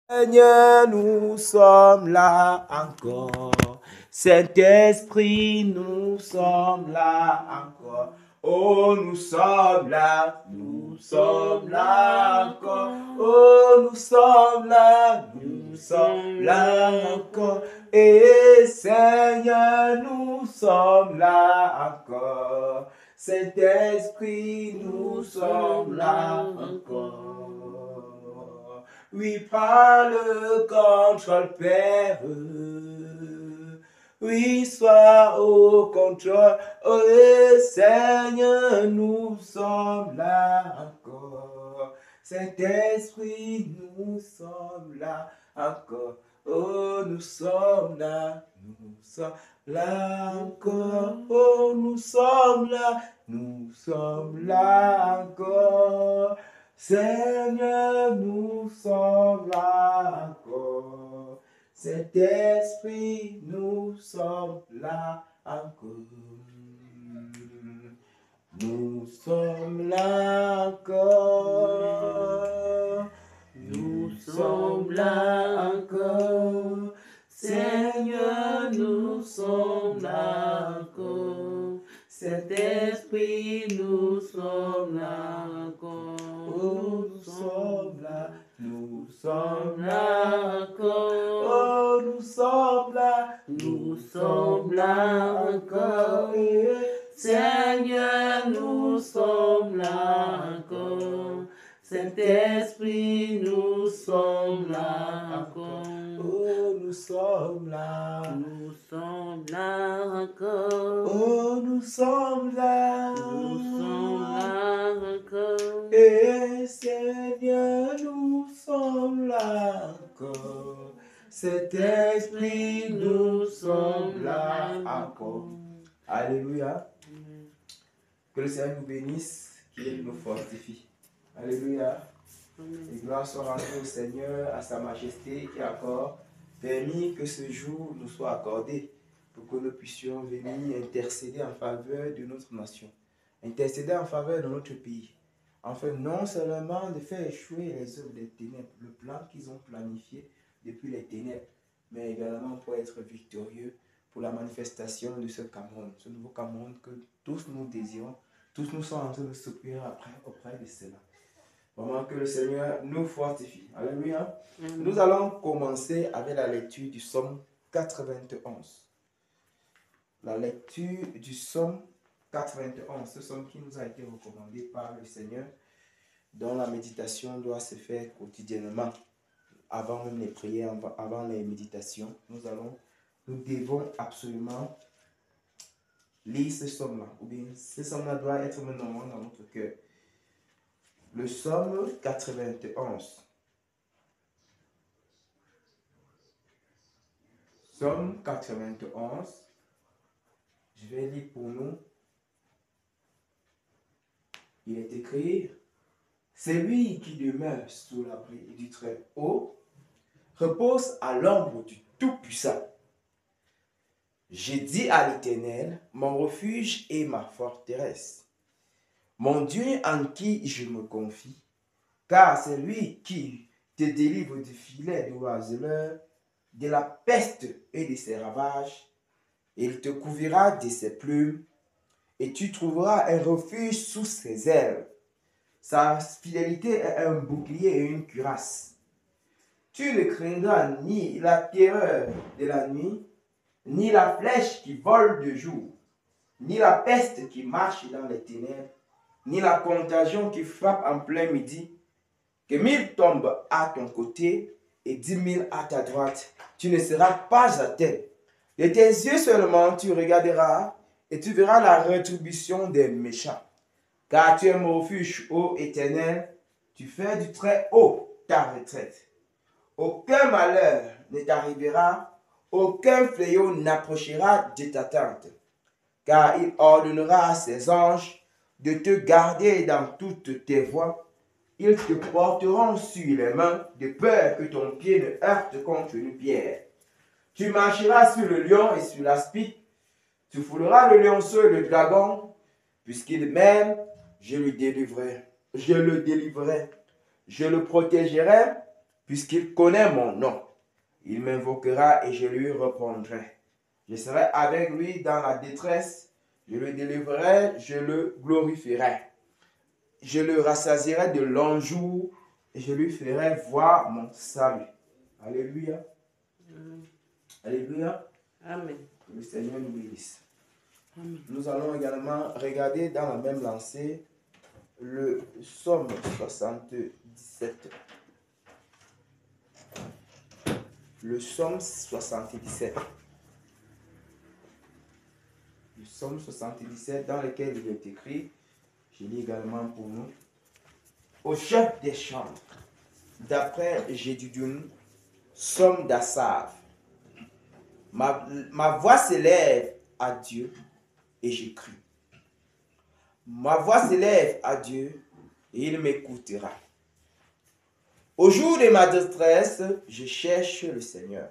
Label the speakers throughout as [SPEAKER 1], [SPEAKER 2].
[SPEAKER 1] Seigneur, nous sommes là encore. Saint-Esprit, nous sommes là encore. Oh, nous sommes là encore. Oh, nous sommes là encore. Et Seigneur, nous sommes là encore. Saint-Esprit, nous sommes là encore. Oui, prends le contrôle, Père. Oui, sois au contrôle. Oh, Seigneur, nous sommes là encore. Saint-Esprit, nous sommes là encore. Oh, nous sommes là encore. Oh, nous sommes là encore. Seigneur, nous sommes là encore. Saint-Esprit, nous sommes là encore. Nous sommes là encore. Nous sommes là encore. Seigneur, nous sommes là encore. Saint-Esprit, nous sommes là encore. Oh, nous sommes là encore. Oh, nous sommes là encore. Seigneur, nous sommes là encore. Saint-Esprit, nous sommes là encore. Oh, nous sommes là encore. Oh, nous sommes là encore. Et Seigneur, nous sommes là encore. Saint-Esprit, nous sommes là encore. Alléluia. Que le Seigneur nous bénisse, qu'il nous fortifie. Alléluia. Et gloire soit rendue au Seigneur, à sa majesté qui a encore permis que ce jour nous soit accordé pour que nous puissions venir intercéder en faveur de notre nation, intercéder en faveur de notre pays, afin non seulement de faire échouer les œuvres des ténèbres, le plan qu'ils ont planifié depuis les ténèbres, mais également pour être victorieux pour la manifestation de ce Cameroun, ce nouveau Cameroun que tous nous désirons, tous nous sommes en train de soupirer auprès de cela. Vraiment que le Seigneur nous fortifie. Alléluia. Nous allons commencer avec la lecture du psaume 91. La lecture du psaume 91, ce psaume qui nous a été recommandé par le Seigneur, dont la méditation doit se faire quotidiennement. Avant même les prières, avant les méditations, nous devons absolument lire ce psaume-là. Ou bien ce psaume-là doit être maintenant dans notre cœur. Le psaume 91. Psaume 91. Je vais lire pour nous. Il est écrit: celui qui demeure sous l'abri du Très-Haut repose à l'ombre du Tout-Puissant. J'ai dit à l'Éternel, mon refuge et ma forteresse, mon Dieu en qui je me confie, car c'est lui qui te délivre du filet de l'oiseleur, de la peste et de ses ravages. Il te couvrira de ses plumes, et tu trouveras un refuge sous ses ailes. Sa fidélité est un bouclier et une cuirasse. Tu ne craindras ni la terreur de la nuit, ni la flèche qui vole de jour, ni la peste qui marche dans les ténèbres, ni la contagion qui frappe en plein midi. Que 1000 tombent à ton côté et 10 000 à ta droite, tu ne seras pas atteint. De tes yeux seulement tu regarderas et tu verras la rétribution des méchants. Car tu es mon refuge, ô Éternel, tu fais du Très-Haut ta retraite. Aucun malheur ne t'arrivera, aucun fléau n'approchera de ta tente. Car il ordonnera à ses anges de te garder dans toutes tes voies. Ils te porteront sur les mains, de peur que ton pied ne heurte contre une pierre. Tu marcheras sur le lion et sur l'aspic. Tu fouleras le lionceau et le dragon, puisqu'il m'aime, je le délivrerai. Je le protégerai, puisqu'il connaît mon nom. Il m'invoquera et je lui répondrai. Je serai avec lui dans la détresse. Je le délivrerai, je le glorifierai. Je le rassasierai de longs jours et je lui ferai voir mon salut. Alléluia. Alléluia.
[SPEAKER 2] Amen.
[SPEAKER 1] Le Seigneur nous bénisse.
[SPEAKER 2] Amen.
[SPEAKER 1] Nous allons également regarder dans la même lancée le psaume 77. Le psaume 77. Le psaume 77 dans lequel il est écrit, je lis également pour nous, au chef des chants, d'après Jéduthun, psaume d'Asaph. Ma voix s'élève à Dieu et j'écris. Ma voix s'élève à Dieu et il m'écoutera. Au jour de ma détresse, je cherche le Seigneur.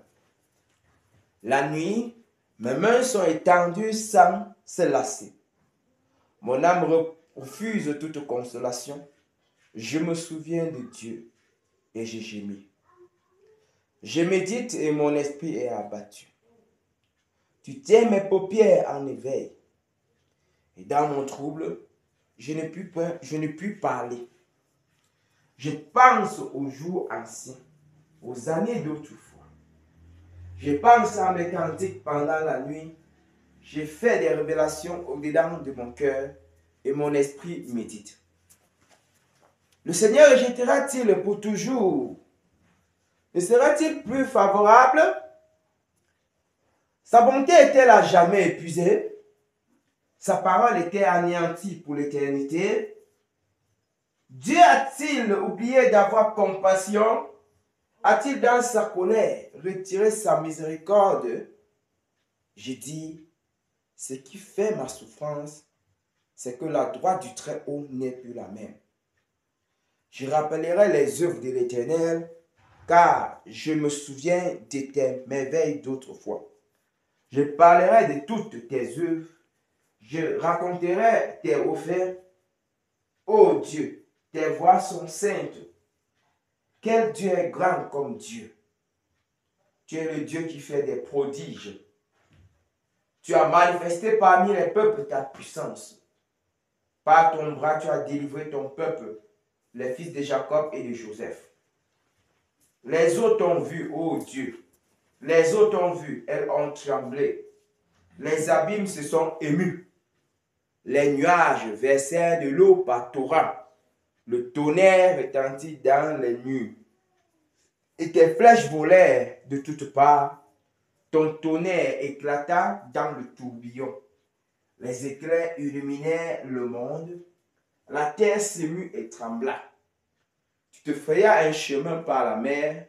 [SPEAKER 1] La nuit, mes mains sont étendues sans se lasser. Mon âme refuse toute consolation. Je me souviens de Dieu et je gémis. Je médite et mon esprit est abattu. Tu tiens mes paupières en éveil. Et dans mon trouble, je ne puis parler. Je pense aux jours anciens, aux années d'autrefois. Je pense à mes cantiques pendant la nuit. J'ai fait des révélations au-dedans de mon cœur et mon esprit médite. Le Seigneur rejettera-t-il pour toujours? Ne sera-t-il plus favorable? Sa bonté est-elle à jamais épuisée? Sa parole était anéantie pour l'éternité? Dieu a-t-il oublié d'avoir compassion? A-t-il dans sa colère retiré sa miséricorde? J'ai dit, ce qui fait ma souffrance, c'est que la droite du Très-Haut n'est plus la même. Je rappellerai les œuvres de l'Éternel, car je me souviens de tes merveilles d'autrefois. Je parlerai de toutes tes œuvres, je raconterai tes offertes. Ô Dieu, tes voies sont saintes. Quel Dieu est grand comme Dieu. Tu es le Dieu qui fait des prodiges. Tu as manifesté parmi les peuples ta puissance. Par ton bras, tu as délivré ton peuple, les fils de Jacob et de Joseph. Les eaux t'ont vu, ô Dieu. Les eaux t'ont vu, elles ont tremblé. Les abîmes se sont émus. Les nuages versèrent de l'eau par torrent. Le tonnerre retentit dans les nues. Et tes flèches volèrent de toutes parts. Ton tonnerre éclata dans le tourbillon. Les éclairs illuminèrent le monde. La terre s'émut et trembla. Tu te frayas un chemin par la mer,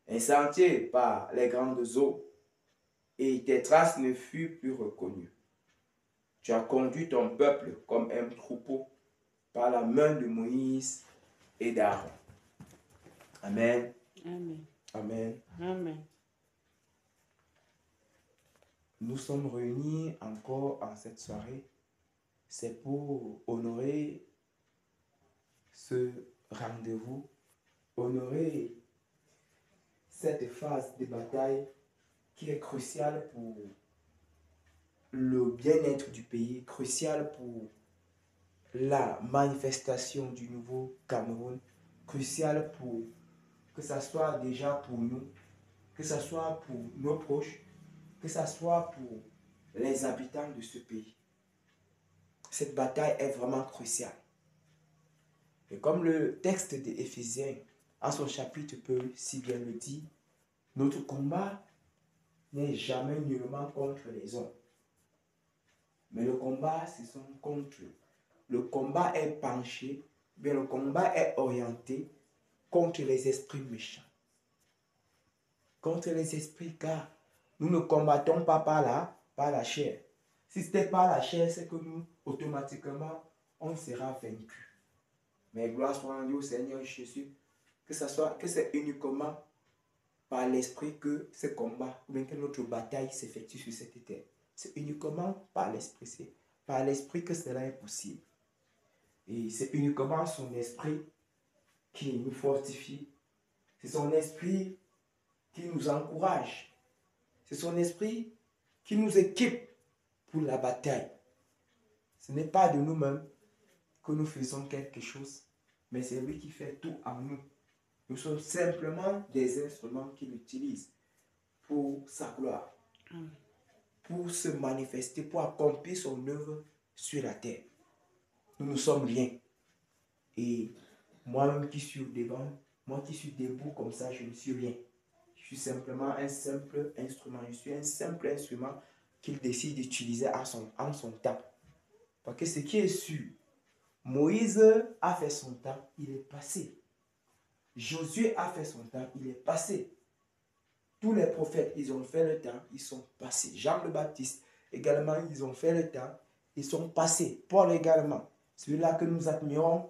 [SPEAKER 1] un sentier par les grandes eaux, et tes traces ne furent plus reconnues. Tu as conduit ton peuple comme un troupeau par la main de Moïse et d'Aaron. Amen.
[SPEAKER 2] Amen.
[SPEAKER 1] Amen.
[SPEAKER 2] Amen.
[SPEAKER 1] Nous sommes réunis encore en cette soirée. C'est pour honorer ce rendez-vous, honorer cette phase de bataille qui est cruciale pour le bien-être du pays, cruciale pour la manifestation du nouveau Cameroun, cruciale pour que ça soit déjà pour nous, que ça soit pour nos proches, que ça soit pour les habitants de ce pays. Cette bataille est vraiment cruciale. Et comme le texte d'Éphésiens, en son chapitre peut si bien le dire, notre combat n'est jamais nullement contre les hommes. Mais le combat, c'est son contre eux. Le combat est penché, bien le combat est orienté contre les esprits méchants. Contre les esprits, car nous ne combattons pas par la chair. Si c'était par la chair, c'est que nous, automatiquement, on sera vaincu. Mais gloire soit rendue au Seigneur Jésus, que c'est uniquement par l'esprit que ce combat, ou bien que notre bataille s'effectue sur cette terre. C'est uniquement par l'esprit. C'est par l'esprit que cela est possible. Et c'est uniquement son esprit qui nous fortifie. C'est son esprit qui nous encourage. C'est son esprit qui nous équipe pour la bataille. Ce n'est pas de nous-mêmes que nous faisons quelque chose, mais c'est lui qui fait tout en nous. Nous sommes simplement des instruments qu'il utilise pour sa gloire, pour se manifester, pour accomplir son œuvre sur la terre. Nous ne sommes rien. Et moi-même qui suis au devant, moi qui suis debout comme ça, je ne suis rien. Je suis simplement un simple instrument. Je suis un simple instrument qu'il décide d'utiliser en son temps. Parce que ce qui est sûr, Moïse a fait son temps, il est passé. Josué a fait son temps, il est passé. Tous les prophètes, ils ont fait le temps, ils sont passés. Jean le Baptiste, également, ils ont fait le temps, ils sont passés. Paul également, celui-là que nous admirons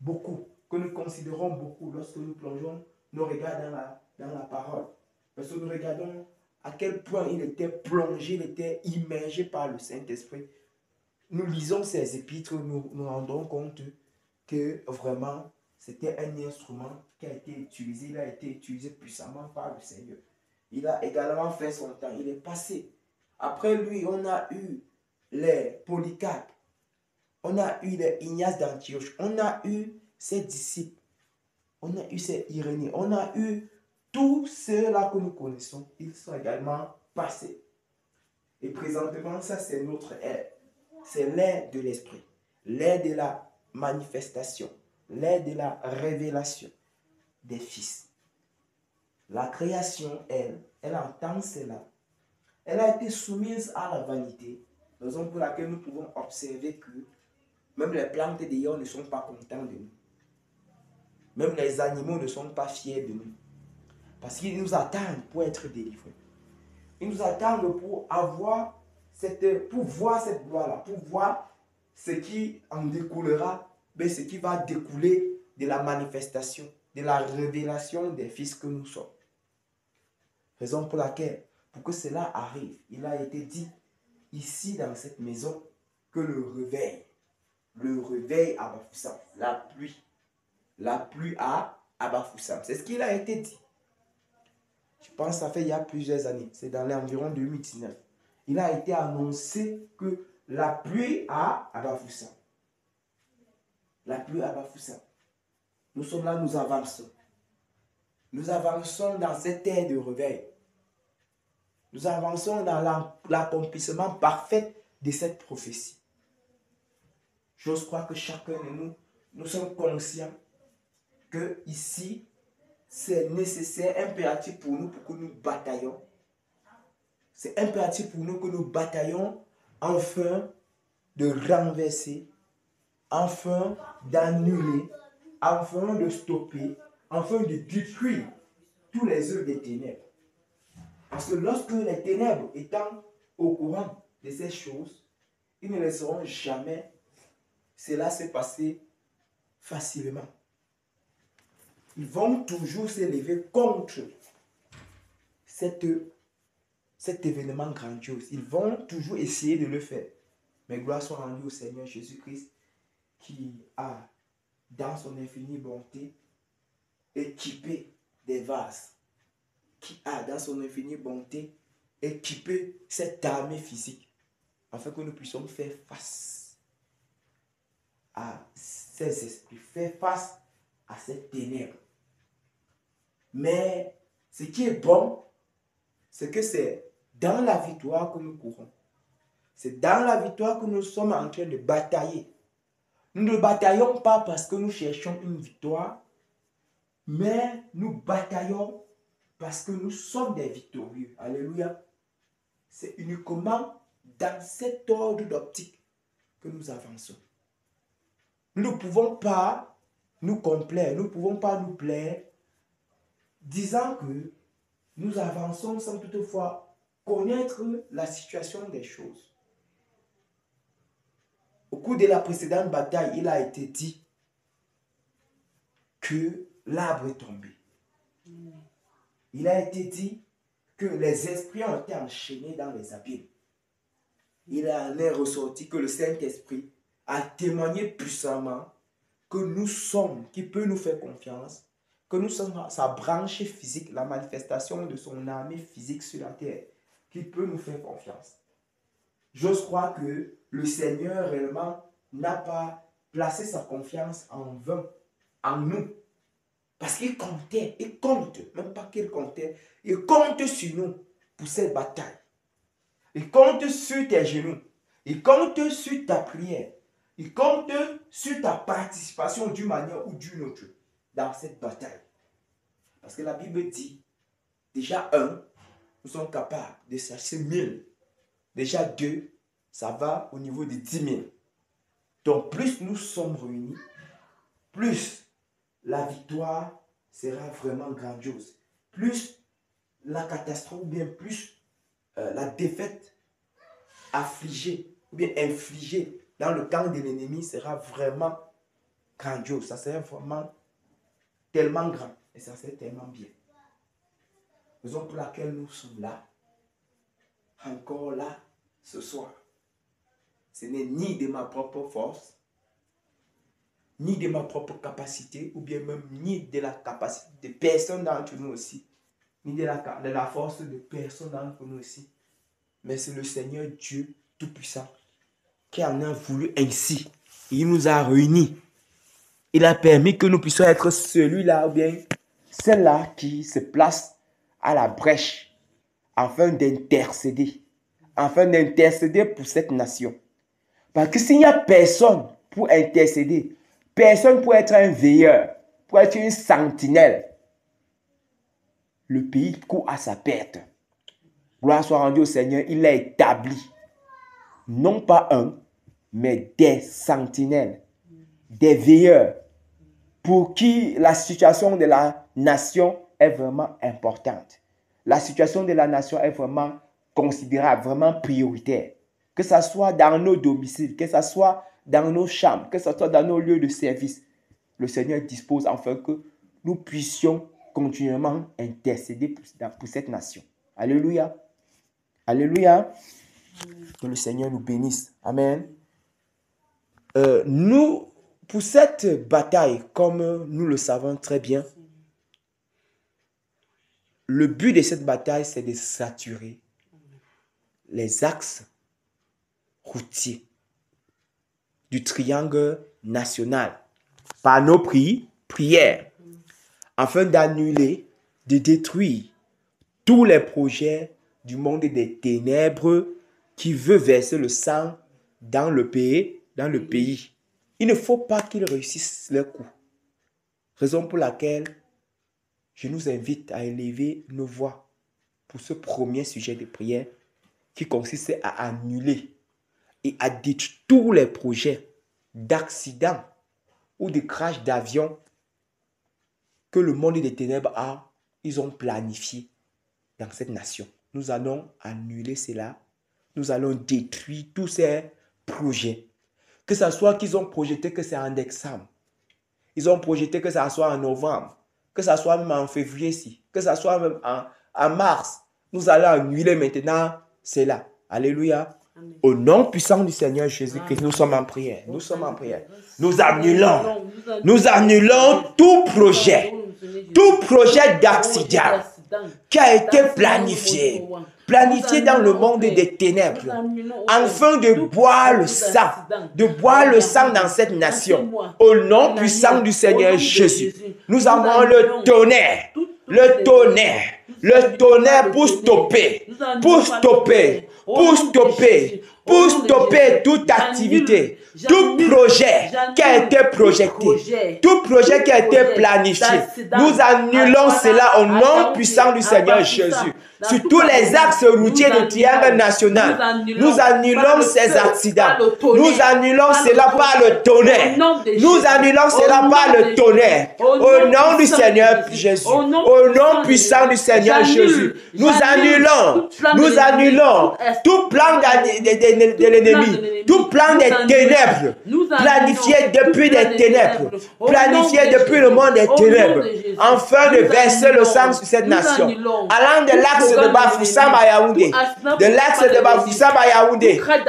[SPEAKER 1] beaucoup, que nous considérons beaucoup lorsque nous plongeons nos regards dans la parole. Parce que nous regardons à quel point il était plongé, il était immergé par le Saint-Esprit. Nous lisons ces épîtres, nous rendons compte que vraiment, c'était un instrument qui a été utilisé, il a été utilisé puissamment par le Seigneur. Il a également fait son temps, il est passé. Après lui, on a eu les Polycarpes, on a eu les Ignace d'Antioche, on a eu ses disciples, on a eu ses Irénée, on a eu tous ceux-là que nous connaissons, ils sont également passés. Et présentement, ça c'est notre ère. C'est l'ère de l'esprit, l'ère de la manifestation, l'ère de la révélation des fils. La création, elle entend cela. Elle a été soumise à la vanité, raison pour laquelle nous pouvons observer que même les plantes d'ailleurs ne sont pas contents de nous. Même les animaux ne sont pas fiers de nous. Parce qu'ils nous attendent pour être délivrés. Ils nous attendent pour voir cette gloire-là, pour voir ce qui en découlera, mais ce qui va découler de la manifestation, de la révélation des fils que nous sommes. Raison pour laquelle, pour que cela arrive, il a été dit ici dans cette maison que le réveil à Bafoussam, la pluie à Bafoussam. C'est ce qu'il a été dit. Je pense que ça fait il y a plusieurs années, c'est dans l'environ 2019. Il a été annoncé que la pluie à Bafoussam. La pluie à Bafoussam. Nous sommes là, nous avançons. Nous avançons dans cette ère de réveil. Nous avançons dans l'accomplissement parfait de cette prophétie. J'ose croire que chacun de nous, nous sommes conscients que ici, c'est nécessaire, impératif pour nous, pour que nous bataillons. C'est impératif pour nous que nous bataillons afin de renverser, afin d'annuler, afin de stopper, afin de détruire tous les œuvres des ténèbres. Parce que lorsque les ténèbres étant au courant de ces choses, ils ne laisseront jamais cela se passer facilement. Ils vont toujours s'élever contre cet événement grandiose. Ils vont toujours essayer de le faire. Mais gloire soit rendue au Seigneur Jésus-Christ qui a, dans son infinie bonté, équipé des vases. Qui a, dans son infinie bonté, équipé cette armée physique afin que nous puissions faire face à ces esprits, faire face à cette ténèbre. Mais ce qui est bon, c'est que c'est dans la victoire que nous courons. C'est dans la victoire que nous sommes en train de batailler. Nous ne bataillons pas parce que nous cherchons une victoire, mais nous bataillons parce que nous sommes des victorieux. Alléluia. C'est uniquement dans cet ordre d'optique que nous avançons. Nous ne pouvons pas nous complaire, nous ne pouvons pas nous plaire, disant que nous avançons sans toutefois connaître la situation des choses. Au cours de la précédente bataille, il a été dit que l'arbre est tombé. Il a été dit que les esprits ont été enchaînés dans les abîmes. Il en est ressorti que le Saint-Esprit a témoigné puissamment que nous sommes, qui peut nous faire confiance, que nous sommes sa branche physique, la manifestation de son armée physique sur la terre, qui peut nous faire confiance. J'ose croire que le Seigneur réellement n'a pas placé sa confiance en vain, en nous. Parce qu'il comptait, il compte, même pas qu'il comptait, il compte sur nous pour cette bataille. Il compte sur tes genoux, il compte sur ta prière, il compte sur ta participation d'une manière ou d'une autre dans cette bataille. Parce que la Bible dit, déjà nous sommes capables de chercher 1000. Déjà 2, ça va au niveau de 10 000. Donc plus nous sommes réunis, plus la victoire sera vraiment grandiose. Plus la catastrophe, ou bien plus la défaite affligée, ou bien infligée dans le camp de l'ennemi sera vraiment grandiose. Ça sera vraiment tellement grand et ça sera tellement bien. Raison pour laquelle nous sommes là, encore là, ce soir. Ce n'est ni de ma propre force, ni de ma propre capacité, ou bien même ni de la capacité de personne d'entre nous aussi, ni de la force de personne d'entre nous aussi, mais c'est le Seigneur Dieu Tout-Puissant qui en a voulu ainsi. Il nous a réunis. Il a permis que nous puissions être celui-là ou bien celle-là qui se place à la brèche afin d'intercéder pour cette nation. Parce que s'il n'y a personne pour intercéder, personne pour être un veilleur, pour être une sentinelle, le pays court à sa perte. Gloire soit rendue au Seigneur, il l'a établi. Non pas un, mais des sentinelles, des veilleurs, pour qui la situation de la nation est vraiment importante. La situation de la nation est vraiment considérable, vraiment prioritaire. Que ce soit dans nos domiciles, que ce soit dans nos chambres, que ce soit dans nos lieux de service, le Seigneur dispose afin que nous puissions continuellement intercéder pour cette nation. Alléluia. Alléluia. Que le Seigneur nous bénisse. Amen. Pour cette bataille, comme nous le savons très bien, le but de cette bataille, c'est de saturer les axes routiers du triangle national par nos prières, afin d'annuler, de détruire tous les projets du monde des ténèbres qui veut verser le sang dans le pays. Il ne faut pas qu'ils réussissent leur coup. Raison pour laquelle je nous invite à élever nos voix pour ce premier sujet de prière qui consiste à annuler et à détruire tous les projets d'accidents ou de crash d'avion que le monde des ténèbres ils ont planifié dans cette nation. Nous allons annuler cela. Nous allons détruire tous ces projets. Que ce soit qu'ils ont projeté que c'est en décembre. Ils ont projeté que ça soit en novembre. Que ça soit même en février, que ça soit même en mars. Nous allons annuler maintenant cela. Alléluia. Amen. Au nom puissant du Seigneur Jésus-Christ, nous sommes en prière. Nous sommes en prière. Nous annulons tout projet d'accident qui a été planifié dans le monde des ténèbres, afin de boire le sang dans cette nation. Au nom puissant du Seigneur Jésus, nous avons le tonnerre pour stopper toute activité, tout projet qui a été projeté, tout projet qui a été planifié. Nous annulons cela au nom puissant du Seigneur Jésus. Sur tous les axes routiers du triangle national, nous annulons ces accidents. Nous annulons cela par le tonnerre. Nous annulons cela par le tonnerre. Au nom du Seigneur Jésus. Au nom puissant du Seigneur Jésus. Nous annulons tout plan de l'ennemi, tout plan des ténèbres, planifié depuis les ténèbres, planifié depuis le monde des ténèbres, afin de verser le sang sur cette nation. Allant de l'axe de Bafoussam à Yaoundé,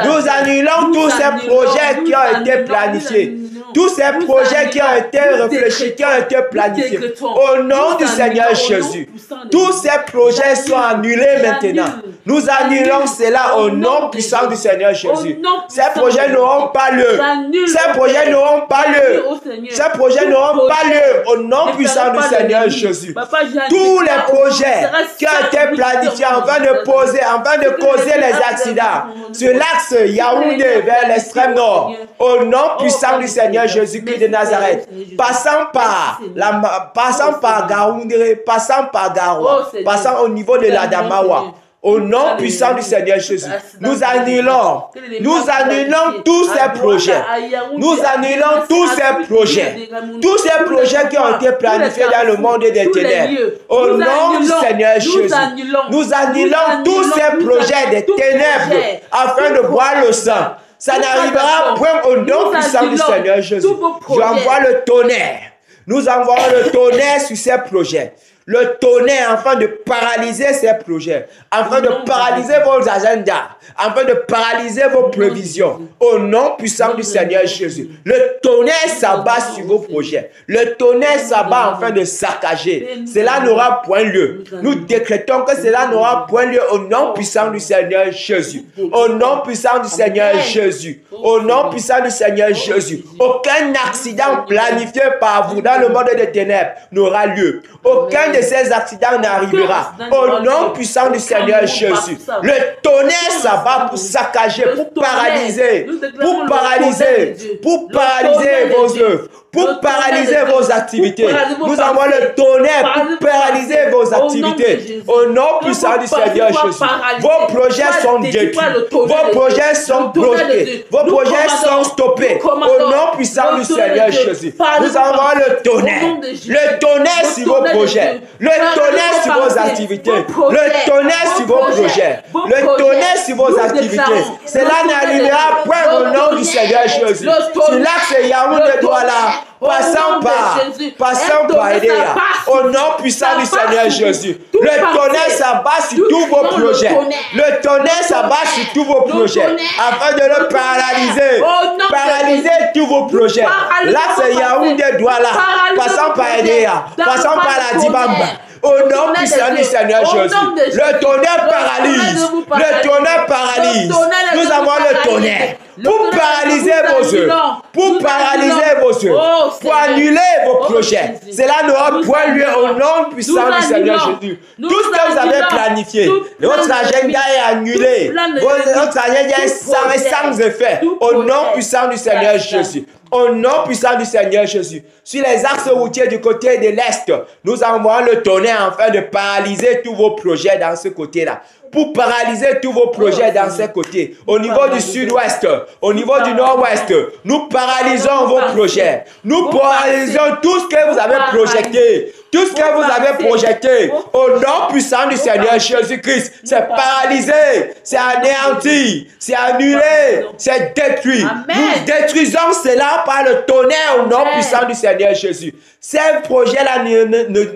[SPEAKER 1] nous annulons tous ces projets qui ont été planifiés. tous ces projets qui ont été réfléchis, qui ont été planifiés, au nom du Seigneur Jésus, tous ces projets sont annulés maintenant. Nous annulons cela au nom puissant du Seigneur Jésus. Ces projets n'auront pas lieu. Ces projets n'auront pas lieu. Ces projets n'auront pas lieu au nom puissant du Seigneur Jésus. Tous les projets qui ont été planifiés afin de causer les accidents sur l'axe Yaoundé vers l'extrême nord, au nom puissant du Seigneur Jésus-Christ de Nazareth, passant par Gaoundé, passant par Garoua, passant au niveau de l'Adamawa. Au nom puissant du Seigneur Jésus, nous annulons tous ces projets. Nous annulons tous ces projets. Tous ces projets qui ont été planifiés dans le monde des ténèbres. Au nom du Seigneur Jésus, nous annulons tous ces projets des ténèbres afin de boire le sang. Ça n'arrivera point au nom puissant du Seigneur Jésus. J'envoie le tonnerre. Nous envoyons le tonnerre sur ces projets. Le tonnerre afin de paralyser ces projets, afin de paralyser vos agendas, afin de paralyser vos prévisions. Au nom puissant du Seigneur Jésus, le tonnerre s'abat sur vos projets. Le tonnerre s'abat afin de saccager. Cela n'aura point lieu. Nous décrétons que cela n'aura point lieu au nom puissant du Seigneur Jésus. Au nom puissant du Seigneur Jésus. Au nom puissant du Seigneur Jésus. Aucun accident planifié par vous dans le monde des ténèbres n'aura lieu. Aucun de ces accidents n'arrivera. Au nom puissant du Seigneur Jésus. Le tonnerre s'abat pour saccager, pour paralyser vos œuvres, pour paralyser vos activités. Nous avons le tonnerre pour paralyser vos activités. Au nom puissant du Seigneur Jésus. Vos projets sont détruits. Vos projets sont bloqués. Vos projets sont stoppés. Au nom puissant du Seigneur Jésus. Nous avons le tonnerre. Le tonnerre sur vos projets. Le tonnerre sur vos activités. Le tonnerre sur vos projets. Le tonnerre sur vos activités. Cela n'arrivera point au nom du Seigneur Jésus. Sur l'axe Yaoundé-Douala, passant par Edea, au nom puissant du Seigneur Jésus. Le tonnerre s'abat sur tous vos projets. Le tonnerre s'abat sur tous vos projets afin de le paralyser. Paralyser tous vos projets. L'axe Yaoundé-Douala, passant par Edea, passant par la Dibamba. Au nom puissant du Seigneur Jésus. Le tonnerre paralyse. Le tonnerre paralyse. Nous avons le tonnerre pour paralyser vos œuvres. Pour paralyser vos œuvres. Pour annuler vos projets. Cela n'aura point lieu au nom puissant du Seigneur Jésus. Tout ce que vous avez planifié, votre agenda est annulé. Votre agenda est sans effet. Au nom puissant du Seigneur Jésus. Au nom puissant du Seigneur Jésus. Sur les axes routiers du côté de l'Est, nous envoyons le tonnerre afin de paralyser tous vos projets dans ce côté-là. Pour paralyser tous vos projets dans ces côtés. Au niveau du sud-ouest, au niveau du nord-ouest, nous paralysons vos projets. Nous paralysons tout ce que vous avez projeté. Tout ce que vous avez projeté au nom puissant du Seigneur Jésus-Christ, c'est paralysé, c'est anéanti, c'est annulé, c'est détruit. Nous détruisons cela par le tonnerre au nom puissant du Seigneur Jésus. Ces projets-là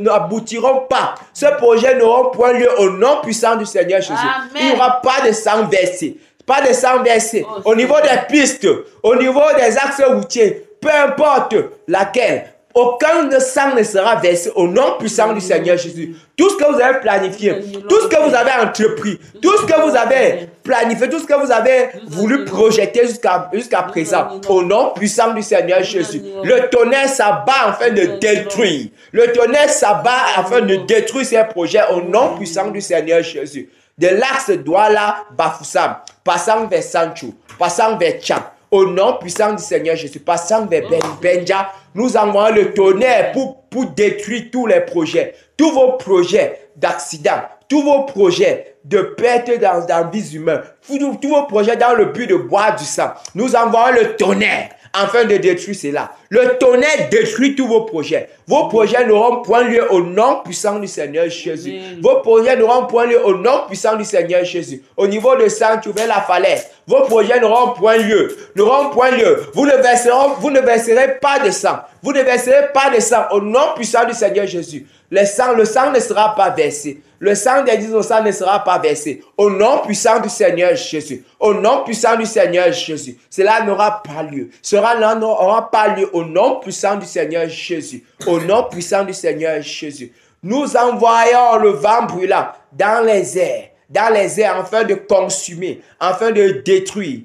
[SPEAKER 1] n'aboutiront pas. Ces projets n'auront point lieu au nom puissant du Seigneur Jésus. Il n'y aura pas de sang versé. Pas de sang versé. Au niveau des pistes, au niveau des axes routiers, peu importe laquelle, aucun sang ne sera versé au nom puissant du Seigneur Jésus. Tout ce que vous avez planifié, tout ce que vous avez entrepris, tout ce que vous avez planifié, tout ce que vous avez voulu projeter jusqu'à présent, au nom puissant du Seigneur Jésus. Le tonnerre s'abat afin de détruire. Le tonnerre s'abat afin de détruire ces projets au nom puissant du Seigneur Jésus. De l'axe Douala-Bafoussam, passant vers Sanchou, passant vers Tcham, au nom puissant du Seigneur Jésus, passant vers Benja, nous envoyons le tonnerre pour détruire tous les projets, tous vos projets d'accident, tous vos projets de perte dans la vie humaine, tous vos projets dans le but de boire du sang. Nous envoyons le tonnerre afin de détruire cela. Le tonnerre détruit tous vos projets. Vos projets n'auront point lieu au nom puissant du Seigneur Jésus. Vos projets n'auront point lieu au nom puissant du Seigneur Jésus. Au niveau de Sanchou vers la falaise, vos projets n'auront point lieu. N'auront point lieu. Vous ne verserez pas de sang. Vous ne verserez pas de sang au nom puissant du Seigneur Jésus. Le sang ne sera pas versé. Le sang des innocents ne sera pas versé. Au nom puissant du Seigneur Jésus. Au nom puissant du Seigneur Jésus. Cela n'aura pas lieu. Cela n'aura pas lieu au nom puissant du Seigneur Jésus. Au nom puissant du Seigneur Jésus. Nous envoyons le vent brûlant dans les airs, afin de consumer, afin de détruire,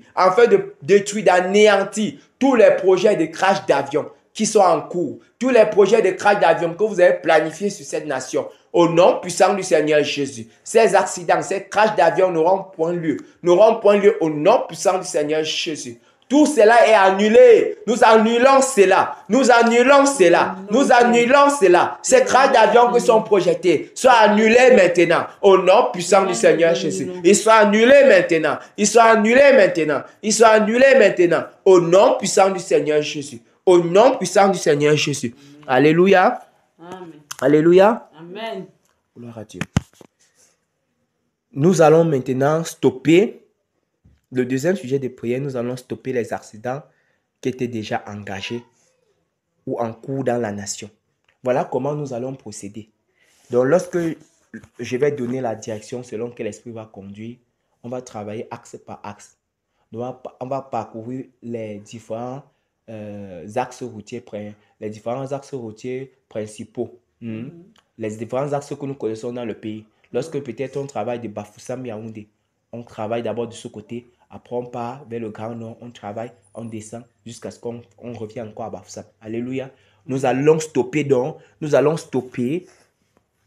[SPEAKER 1] d'anéantir tous les projets de crash d'avion qui sont en cours, tous les projets de crash d'avion que vous avez planifiés sur cette nation. Au nom puissant du Seigneur Jésus, ces accidents, ces crashs d'avion n'auront point lieu au nom puissant du Seigneur Jésus. Tout cela est annulé. Nous annulons cela. Nous annulons cela. Nous annulons cela. Ces crashs d'avion qui sont projetés soient annulés maintenant. Au nom puissant du Seigneur Jésus. Ils sont annulés maintenant. Ils sont annulés maintenant. Ils sont annulés maintenant. Au nom puissant du Seigneur Jésus. Au nom puissant du Seigneur Jésus. Alléluia.
[SPEAKER 2] Amen.
[SPEAKER 1] Alléluia.
[SPEAKER 2] Amen.
[SPEAKER 1] Gloire à Dieu. Nous allons maintenant stopper. Le deuxième sujet de prière, nous allons stopper les accidents qui étaient déjà engagés ou en cours dans la nation. Voilà comment nous allons procéder. Donc, lorsque je vais donner la direction selon que l'Esprit va conduire, on va travailler axe par axe. Donc, on va parcourir les différents axes routiers principaux. Les différents axes que nous connaissons dans le pays. Lorsque peut-être on travaille de Bafoussam Yaoundé, on travaille d'abord de ce côté. Après, on part vers le Grand Nord, on travaille, on descend jusqu'à ce qu'on revienne encore à Bafoussam. Alléluia. Nous allons stopper donc. Nous allons stopper,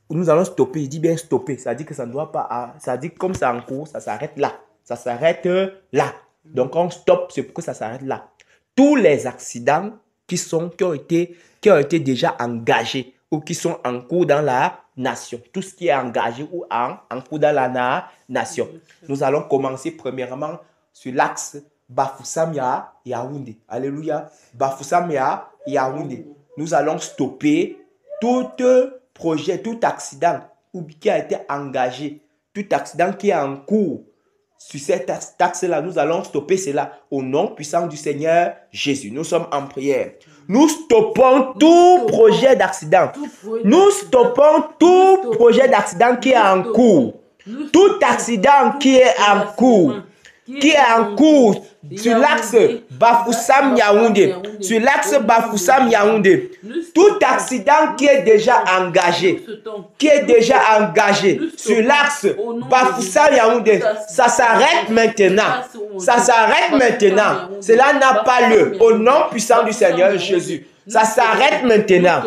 [SPEAKER 1] je dis bien stopper. Ça dit que ça ne doit pas, ça dit comme ça en cours, ça s'arrête là. Ça s'arrête là. Donc, on stoppe, c'est pour que ça s'arrête là. Tous les accidents qui ont été déjà engagés ou qui sont en cours dans la nation. Tout ce qui est engagé ou en cours dans la nation. Nous allons commencer premièrement sur l'axe Bafoussam Yaoundé. Alléluia. Bafoussam Yaoundé. Nous allons stopper tout projet, tout accident qui a été engagé, tout accident qui est en cours. Sur cet axe-là, nous allons stopper cela au nom puissant du Seigneur Jésus. Nous sommes en prière. Nous stoppons tout projet d'accident. Nous stoppons tout projet d'accident qui est en cours. Tout accident qui est en cours. Sur l'axe Bafoussam Yaoundé. Sur l'axe Bafoussam Yaoundé. Tout accident qui est déjà engagé. Sur l'axe Bafoussam Yaoundé. Ça s'arrête maintenant. Ça s'arrête maintenant. Cela n'a pas lieu. Au nom puissant du Seigneur Jésus. Ça s'arrête maintenant.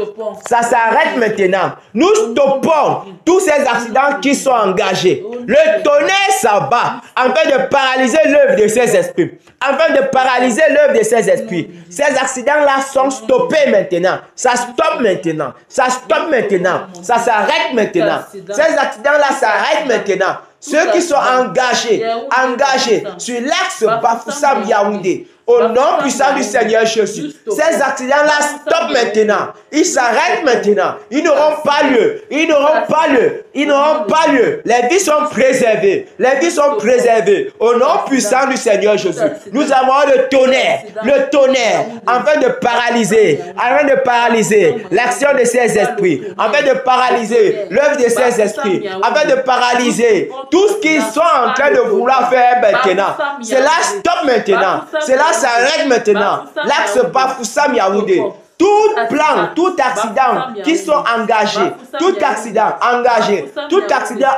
[SPEAKER 1] Ça s'arrête maintenant. Nous stoppons tous ces accidents qui sont engagés. Le tonnerre s'abat afin de paralyser l'œuvre de ces esprits. Afin de paralyser l'œuvre de ces esprits. Ces accidents-là sont stoppés maintenant. Ça stoppe maintenant. Ça stoppe maintenant. Ça s'arrête maintenant. Ces accidents-là s'arrêtent maintenant. Ceux qui sont engagés sur l'axe Bafoussam Yaoundé, au nom puissant du Seigneur Jésus, ces accidents-là stoppent maintenant. Ils s'arrêtent maintenant. Ils n'auront pas lieu. Ils n'auront pas lieu. Ils n'auront pas lieu. Les vies sont préservées. Les vies sont préservées. Au nom puissant du Seigneur Jésus, nous avons le tonnerre, afin de paralyser l'action de ces esprits, afin de paralyser l'œuvre de ces esprits, afin de paralyser tout ce qu'ils sont en train de vouloir faire maintenant. Cela stoppe maintenant. Cela s'arrête maintenant. L'axe Bafoussam Yaoundé. Tout plan, tout accident qui sont engagés, tout accident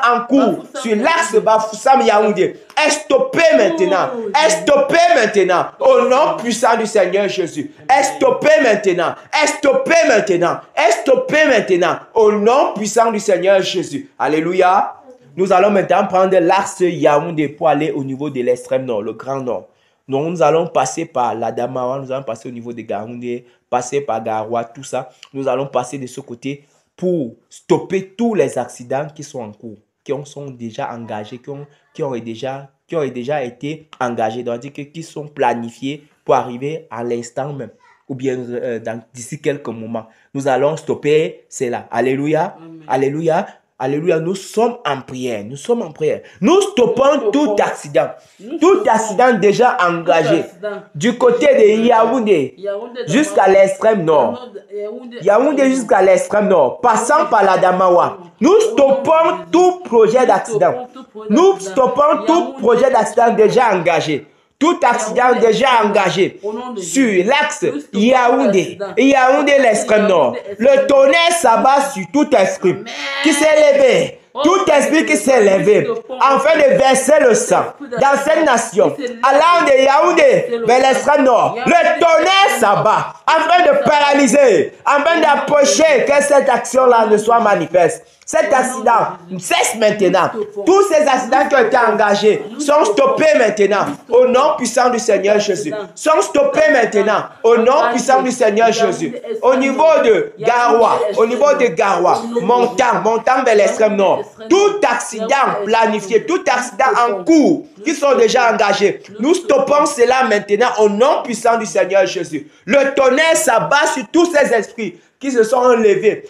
[SPEAKER 1] en cours sur l'axe Bafoussam Yaoundé est stoppé maintenant. Est stoppé maintenant. Au nom puissant du Seigneur Jésus. Est stoppé maintenant. Est stoppé maintenant. Est stoppé maintenant. Au nom puissant du Seigneur Jésus. Alléluia. Nous allons maintenant prendre l'axe Yaoundé pour aller au niveau de l'extrême nord, le Grand Nord. Donc, nous allons passer par l'Adamawa, nous allons passer au niveau de Gaoundé, passer par Garoua, tout ça. Nous allons passer de ce côté pour stopper tous les accidents qui sont en cours, qui sont déjà engagés, qui ont déjà été engagés, c'est-à-dire qui sont planifiés pour arriver à l'instant même, ou bien d'ici quelques moments. Nous allons stopper cela. Alléluia. Amen. Alléluia. Alléluia, nous sommes en prière. Nous sommes en prière. Nous stoppons tout accident. Tout accident déjà engagé. Du côté de Yaoundé jusqu'à l'extrême nord. Yaoundé jusqu'à l'extrême nord. Passant par la Damawa. Nous stoppons tout projet d'accident. Nous stoppons tout projet d'accident déjà engagé. Tout accident déjà engagé sur l'axe Yaoundé l'extrême nord. Le tonnerre s'abat sur tout esprit qui s'est levé. Tout esprit qui s'est levé afin de verser le sang dans cette nation, allant de Yaoundé vers l'extrême nord, le tonnerre s'abat afin de paralyser, afin d'empêcher que cette action-là ne soit manifeste. Cet accident cesse maintenant. Tous ces accidents qui ont été engagés sont stoppés maintenant au nom puissant du Seigneur Jésus. Sont stoppés maintenant au nom puissant du Seigneur Jésus. Au niveau de Garoua, montant vers l'extrême nord. Tout accident planifié, tout accident en cours qui sont déjà engagés, nous stoppons cela maintenant au nom puissant du Seigneur Jésus. Le tonnerre s'abat sur tous ces esprits qui se sont levés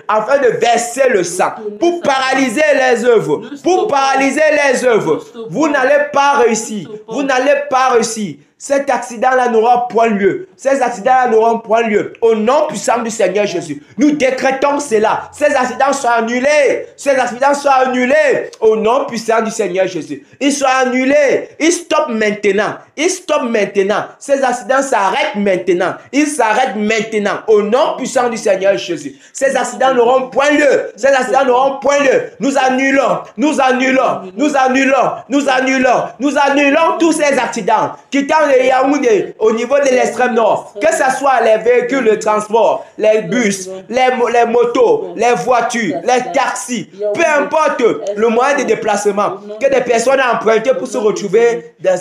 [SPEAKER 1] afin de verser le sang, pour paralyser les œuvres, Vous n'allez pas réussir, Cet accident-là n'aura point lieu. Ces accidents-là n'auront point lieu. Au nom puissant du Seigneur Jésus, nous décrétons cela. Ces accidents sont annulés. Au nom puissant du Seigneur Jésus. Ils sont annulés. Ils stoppent maintenant. Ces accidents s'arrêtent maintenant. Au nom puissant du Seigneur Jésus. Ces accidents n'auront point lieu. Nous annulons tous ces accidents qui tendent de Yaoundé au niveau de l'extrême nord, que ce soit les véhicules de transport, les bus, les motos, les voitures, les taxis, peu importe le moyen de déplacement que des personnes ont emprunté pour se retrouver dans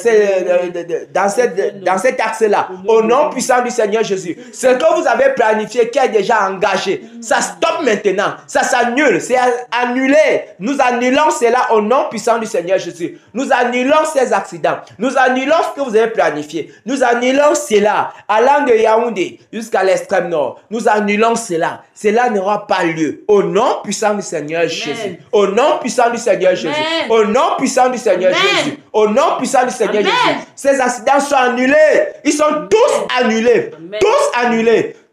[SPEAKER 1] cet axe-là. Au nom puissant du Seigneur Jésus, ce que vous avez planifié, qui est déjà engagé, ça stoppe maintenant, ça s'annule, c'est annulé. Nous annulons cela au nom puissant du Seigneur Jésus. Nous annulons ces accidents, nous annulons ce que vous avez planifié. Nous annulons cela allant de Yaoundé jusqu'à l'extrême nord. Nous annulons cela. Cela n'aura pas lieu. Au nom puissant du Seigneur Jésus. Au nom puissant du Seigneur Jésus. Au nom puissant du Seigneur Jésus. Au nom puissant du Seigneur Jésus. Ces accidents sont annulés. Ils sont tous annulés.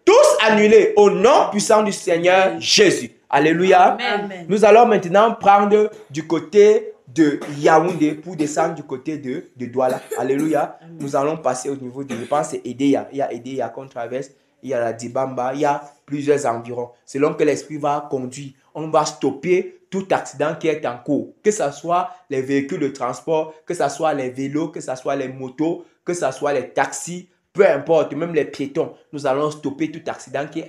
[SPEAKER 1] Tous annulés. Au nom puissant du Seigneur Jésus. Alléluia. Amen. Nous allons maintenant prendre du côté de Yaoundé pour descendre du côté de Douala. Alléluia. Nous allons passer au niveau de, je pense, c'est Edéya. Il y a Edéya qu'on traverse. Il y a la Dibamba. Il y a plusieurs environs. Selon que l'esprit va conduire, on va stopper tout accident qui est en cours. Que ce soit les véhicules de transport, que ce soit les vélos, que ce soit les motos, que ce soit les taxis, peu importe, même les piétons. Nous allons stopper tout accident qui est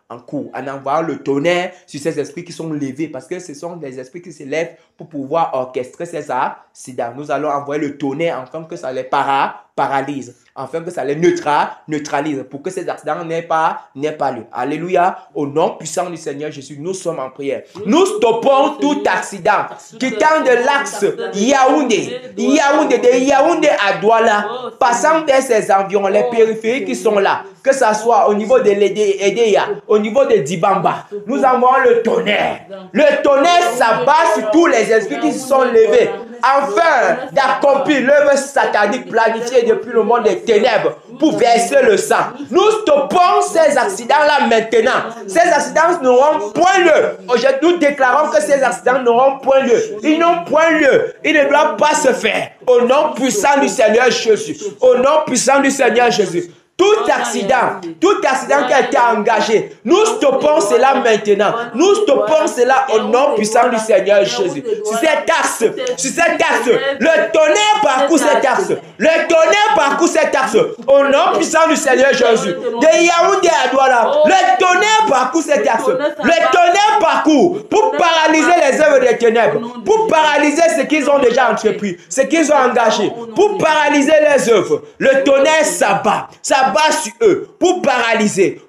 [SPEAKER 1] en cours, en envoyant le tonnerre sur ces esprits qui sont levés, parce que ce sont des esprits qui se lèvent pour pouvoir orchestrer ces accidents. Nous allons envoyer le tonnerre afin que ça les paralyse, afin que ça les neutralise, pour que ces accidents n'aient pas lieu. Alléluia. Au nom puissant du Seigneur Jésus, nous sommes en prière. Nous stoppons tout accident qui tend de l'axe Yaoundé, de Yaoundé à Douala, passant vers ces environs, les périphériques qui sont là, que ce soit au niveau de l'Edéya, au niveau de Dibamba. Nous envoyons le tonnerre. Le tonnerre s'abat sur tous les esprits qui se sont levés afin d'accomplir l'œuvre satanique planifiée depuis le monde des ténèbres pour verser le sang. Nous stoppons ces accidents-là maintenant. Ces accidents n'auront point lieu. Aujourd'hui, nous déclarons que ces accidents n'auront point lieu. Ils n'ont point lieu. Ils ne doivent pas se faire. Au nom puissant du Seigneur Jésus. Au nom puissant du Seigneur Jésus. Tout accident qui a été engagé, nous stoppons cela maintenant. Nous stoppons cela au nom puissant du Seigneur Jésus. Sur cet axe, le tonnerre parcourt cet axe. Au nom puissant du Seigneur Jésus. De Yaoundé à Douala, le tonnerre parcourt cet axe. Le tonnerre parcourt pour paralyser les œuvres des ténèbres, pour paralyser ce qu'ils ont déjà entrepris, ce qu'ils ont engagé, pour paralyser les œuvres. Le tonnerre s'abat sur eux pour paralyser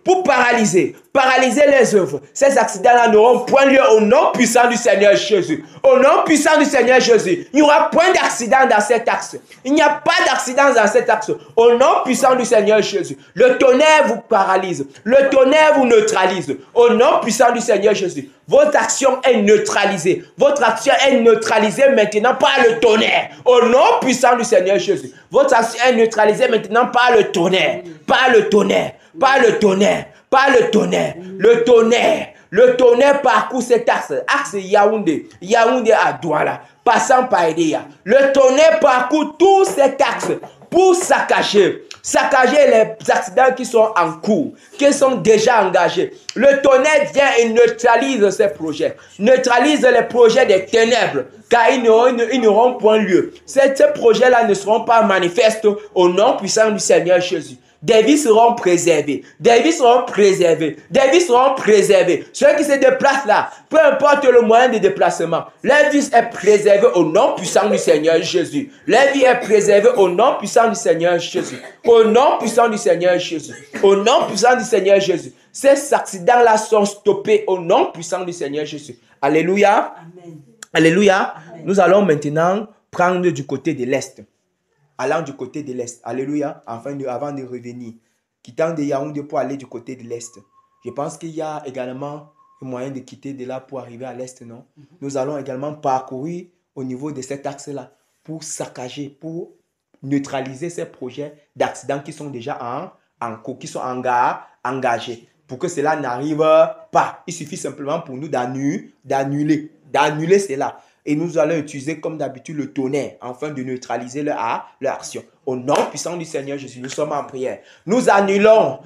[SPEAKER 1] paralyser les œuvres. Ces accidents-là n'auront point lieu au nom puissant du Seigneur Jésus. Au nom puissant du Seigneur Jésus. Il n'y aura point d'accident dans cet axe. Il n'y a pas d'accident dans cet axe. Au nom puissant du Seigneur Jésus. Le tonnerre vous paralyse. Le tonnerre vous neutralise. Au nom puissant du Seigneur Jésus. Votre action est neutralisée. Votre action est neutralisée maintenant par le tonnerre. Au nom puissant du Seigneur Jésus. Votre action est neutralisée maintenant par le tonnerre. Par le tonnerre. Par le tonnerre. Par le tonnerre. Le tonnerre. Le tonnerre parcourt cet axe. Axe Yaoundé. Yaoundé à Douala. Passant par Edea. Le tonnerre parcourt tout cet axe pour saccager les accidents qui sont en cours, qui sont déjà engagés. Le tonnerre vient et neutralise ces projets, neutralise les projets des ténèbres, car ils n'auront point lieu. Ces projets-là ne seront pas manifestes au nom puissant du Seigneur Jésus. Des vies seront préservées. Des vies seront préservées. Des vies seront préservées. Ceux qui se déplacent là, peu importe le moyen de déplacement, leur vie est préservée au nom puissant du Seigneur Jésus. Leur vie est préservée au nom puissant du Seigneur Jésus. Au nom puissant du Seigneur Jésus. Au nom puissant du Seigneur Jésus. Ces accidents-là sont stoppés au nom puissant du Seigneur Jésus. Alléluia. Amen. Alléluia. Amen. Nous allons maintenant prendre du côté de l'Est. Allant du côté de l'Est. Alléluia. Avant de revenir. Quittant de Yaoundé pour aller du côté de l'Est. Je pense qu'il y a également un moyen de quitter de là pour arriver à l'Est, non? Nous allons également parcourir au niveau de cet axe-là pour saccager, pour neutraliser ces projets d'accidents qui sont déjà en cours, qui sont engagés. Pour que cela n'arrive pas. Il suffit simplement pour nous d'annuler cela. Et nous allons utiliser comme d'habitude le tonnerre afin de neutraliser leur action. Au nom puissant du Seigneur Jésus, nous sommes en prière. Nous annulons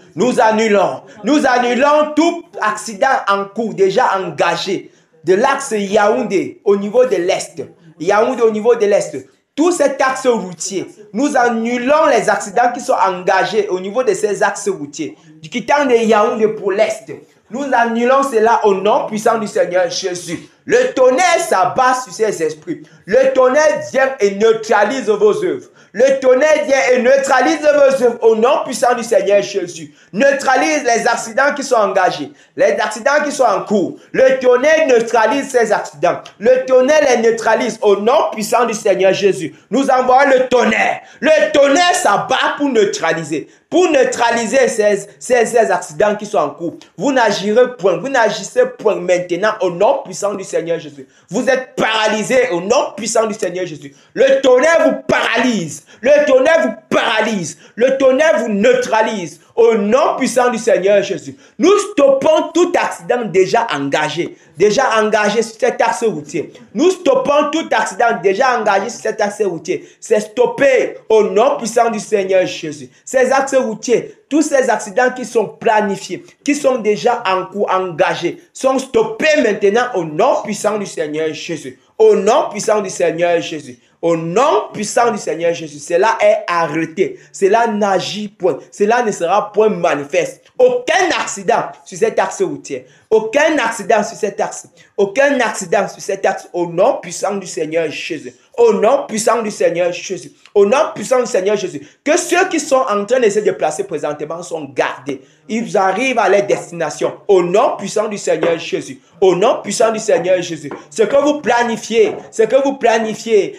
[SPEAKER 1] tout accident en cours déjà engagé de l'axe Yaoundé au niveau de l'Est. Yaoundé au niveau de l'Est. Tout cet axe routier, nous annulons les accidents qui sont engagés au niveau de ces axes routiers. Du quittant de Yaoundé pour l'Est. Nous annulons cela au nom puissant du Seigneur Jésus. Le tonnerre s'abat sur ces esprits. Le tonnerre vient et neutralise vos œuvres. Le tonnerre vient et neutralise vos œuvres au nom puissant du Seigneur Jésus. Neutralise les accidents qui sont engagés, les accidents qui sont en cours. Le tonnerre neutralise ces accidents. Le tonnerre les neutralise au nom puissant du Seigneur Jésus. Nous envoyons le tonnerre. Le tonnerre s'abat pour neutraliser. Pour neutraliser ces accidents qui sont en cours. Vous n'agirez point, vous n'agissez point maintenant au nom puissant du Seigneur Jésus. Vous êtes paralysés au nom puissant du Seigneur Jésus. Le tonnerre vous paralyse. Le tonnerre vous paralyse. Le tonnerre vous neutralise au nom puissant du Seigneur Jésus. Nous stoppons tout accident déjà engagé sur cet axe routier. Nous stoppons tout accident déjà engagé sur cet axe routier. C'est stoppé au nom puissant du Seigneur Jésus. Ces axes routiers, tous ces accidents qui sont planifiés, qui sont déjà en cours engagés, sont stoppés maintenant au nom puissant du Seigneur Jésus. Au nom puissant du Seigneur Jésus. Au nom puissant du Seigneur Jésus, cela est arrêté. Cela n'agit point. Cela ne sera point manifeste. Aucun accident sur cet axe routier. Aucun accident sur cet axe. Aucun accident sur cet axe. Au nom puissant du Seigneur Jésus. Au nom puissant du Seigneur Jésus. Au nom puissant du Seigneur Jésus. Que ceux qui sont en train de se déplacer présentement sont gardés. Ils arrivent à leur destination. Au nom puissant du Seigneur Jésus. Au nom puissant du Seigneur Jésus. Ce que vous planifiez,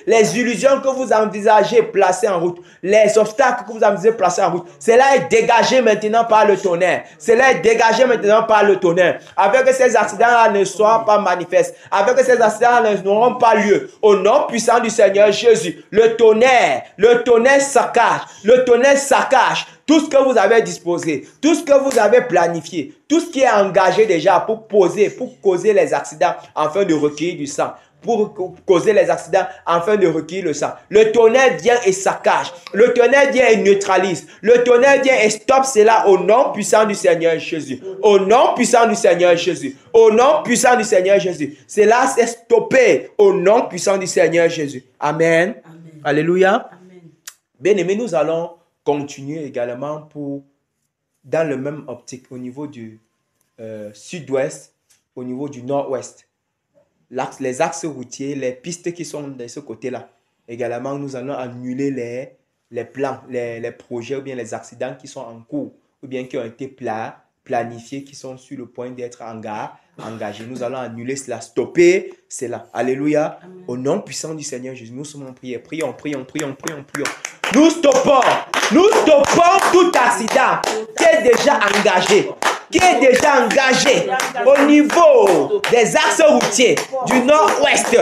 [SPEAKER 1] les illusions que vous envisagez placer en route, les obstacles que vous envisagez placer en route, cela est dégagé maintenant par le tonnerre. Cela est dégagé maintenant par le tonnerre. Avec que ces accidents-là ne soient pas manifestes. Avec que ces accidents-là n'auront pas lieu. Au nom puissant du Seigneur Jésus. Le tonnerre saccage. Le tonnerre saccage. Tout ce que vous avez disposé, tout ce que vous avez planifié, tout ce qui est engagé déjà pour causer les accidents afin de recueillir du sang, pour causer les accidents afin de recueillir le sang. Le tonnerre vient et saccage. Le tonnerre vient et neutralise. Le tonnerre vient et stoppe cela au nom puissant du Seigneur Jésus. Au nom puissant du Seigneur Jésus. Au nom puissant du Seigneur Jésus. Cela s'est stoppé au nom puissant du Seigneur Jésus. Amen. Amen. Alléluia. Amen. Bien-aimés, nous allons continuer également dans le même optique au niveau du sud-ouest, au niveau du nord-ouest. Les axes routiers, les pistes qui sont de ce côté-là. Également, nous allons annuler les plans, les projets ou bien les accidents qui sont en cours ou bien qui ont été planifiés, qui sont sur le point d'être engagés. Nous allons annuler cela, stopper cela. Alléluia. Amen. Au nom puissant du Seigneur Jésus, nous sommes en prière. Prions. Nous stoppons tout accident qui est déjà engagé. Au niveau des axes routiers du nord-ouest.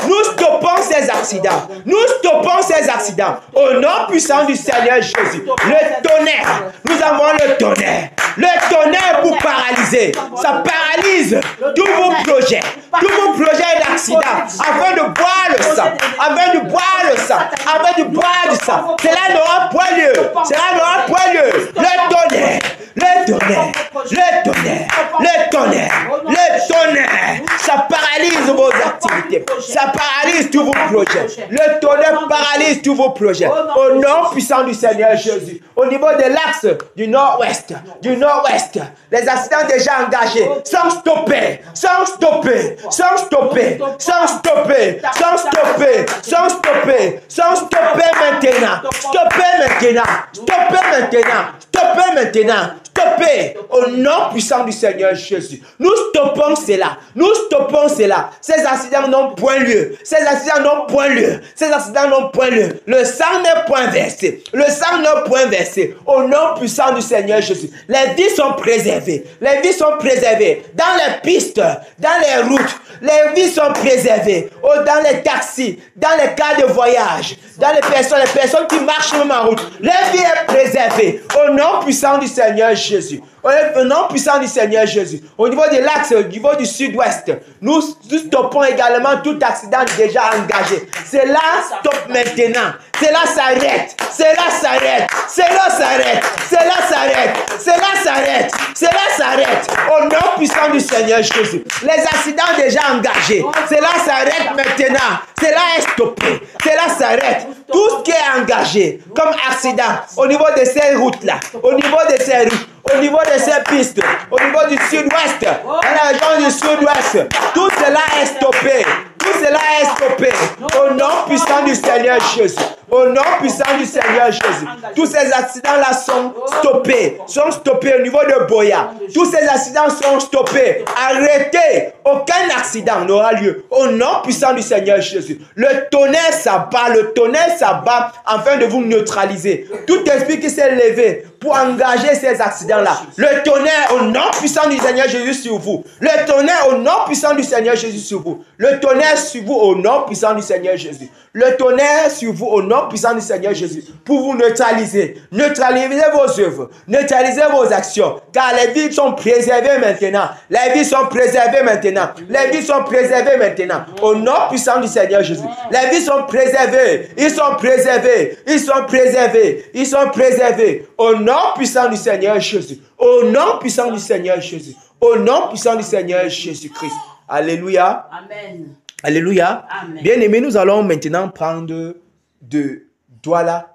[SPEAKER 1] Nous stoppons ces accidents. Au nom puissant du Seigneur Jésus. Le tonnerre. Nous avons le tonnerre. Le tonnerre pour paralyser. Ça paralyse tous vos projets d'accident. Afin de boire le sang. Cela n'aura point lieu. Le tonnerre. Ça paralyse vos activités. Ça paralyse tous vos projets. Le tonnerre paralyse tous vos projets. Au nom puissant du Seigneur Jésus. Au niveau de l'axe du nord-ouest. Les accidents déjà engagés sont stoppés. Stoppez au nom puissant du Seigneur Jésus. Nous stoppons cela. Ces accidents n'ont point lieu. Le sang n'est point versé. Au nom puissant du Seigneur Jésus. Les vies sont préservées. Dans les pistes, dans les routes. Les vies sont préservées. Dans les taxis, dans les cas de voyage, dans les personnes qui marchent même en route. Les vies sont préservées. Au nom puissant du Seigneur Jésus. Au nom puissant du Seigneur Jésus. Au niveau de l'axe, au niveau du sud-ouest, nous stoppons également tout accident déjà engagé. Cela stoppe maintenant. Cela s'arrête. Au nom puissant du Seigneur Jésus. Les accidents déjà engagés. Cela s'arrête maintenant. Cela est stoppé. Cela s'arrête. Tout ce qui est engagé comme accident au niveau de ces routes-là, au niveau de ces pistes, au niveau du sud-ouest, dans la région du sud-ouest, tout cela est stoppé. Au nom puissant du Seigneur Jésus. Tous ces accidents-là sont stoppés au niveau de Boya. Tous ces accidents sont stoppés. Arrêtez. Aucun accident n'aura lieu. Au nom puissant du Seigneur Jésus. Le tonnerre s'abat afin de vous neutraliser. Tout esprit qui s'est levé pour engager ces accidents-là. Le tonnerre au nom puissant du Seigneur Jésus sur vous. Le tonnerre au nom puissant du Seigneur Jésus sur vous. Le tonnerre sur vous au nom puissant du Seigneur Jésus. Le tonnerre sur vous au nom puissant du Seigneur Jésus. Pour vous neutraliser. Neutralisez vos œuvres. Neutralisez vos actions. Car les vies sont préservées maintenant. Au nom puissant du Seigneur Jésus. Les vies sont préservées. Ils sont préservés. Au nom puissant du Seigneur Jésus. Au nom puissant du Seigneur Jésus. Au nom puissant du Seigneur Jésus-Christ. Alléluia.
[SPEAKER 2] Amen.
[SPEAKER 1] Alléluia. Bien-aimés, nous allons maintenant prendre de Douala,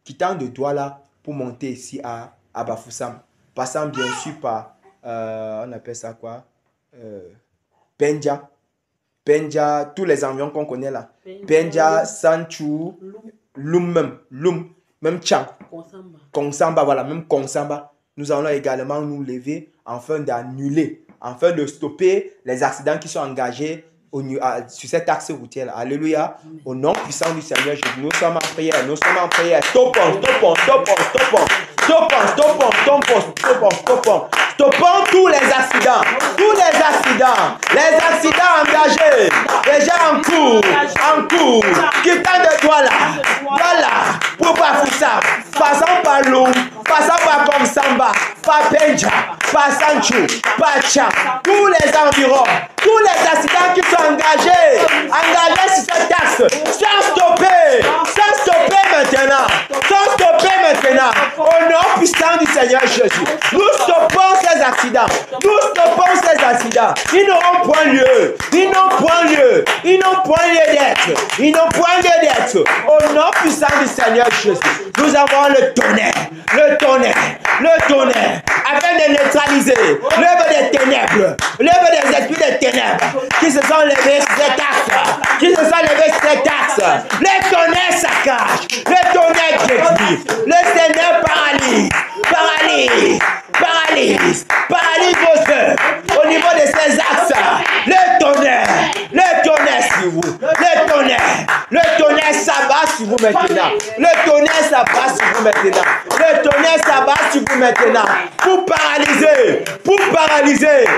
[SPEAKER 1] quittant de Douala pour monter ici à Bafoussam. Passant bien sûr par, on appelle ça quoi? Penja, tous les environs qu'on connaît là. Penja, Sanchou, Loum, même Tchang. Konsamba, voilà, même Konsamba. Nous allons également nous lever afin d'annuler, afin de stopper les accidents qui sont engagés sur cet axe routier. Alléluia. Au nom puissant du Seigneur Jésus, nous sommes en prière. Stoppons tous les accidents. Les accidents engagés, déjà en cours, quittant de Douala, pour Bafoussam, passant par Loum, passant par Konsamba, par Penja, par Sanchou, par Tchang, tous les environs, tous les accidents qui sont engagés sur cette axe, sont stoppés maintenant, au nom puissant du Seigneur Jésus. Nous stoppons ces accidents, ils n'auront point lieu, Ils n'ont point lieu d'être. Ils n'ont point lieu d'être. Au nom puissant du Seigneur Jésus, nous avons le tonnerre, le tonnerre, le tonnerre, afin de neutraliser l'œuvre des ténèbres, l'œuvre des esprits des ténèbres qui se sont levés sur cet axe, qui se sont levés sur cet axe. Le tonnerre saccage, le tonnerre détruit, le Seigneur paralyse, paralyse, paralyse, paralyse vos œuvres au niveau de ces axes. Le tonnerre sur vous, le tonnerre s'abat sur vous maintenant, le tonnerre s'abat sur vous maintenant, le tonnerre s'abat sur vous maintenant, pour paralyser, pour neutraliser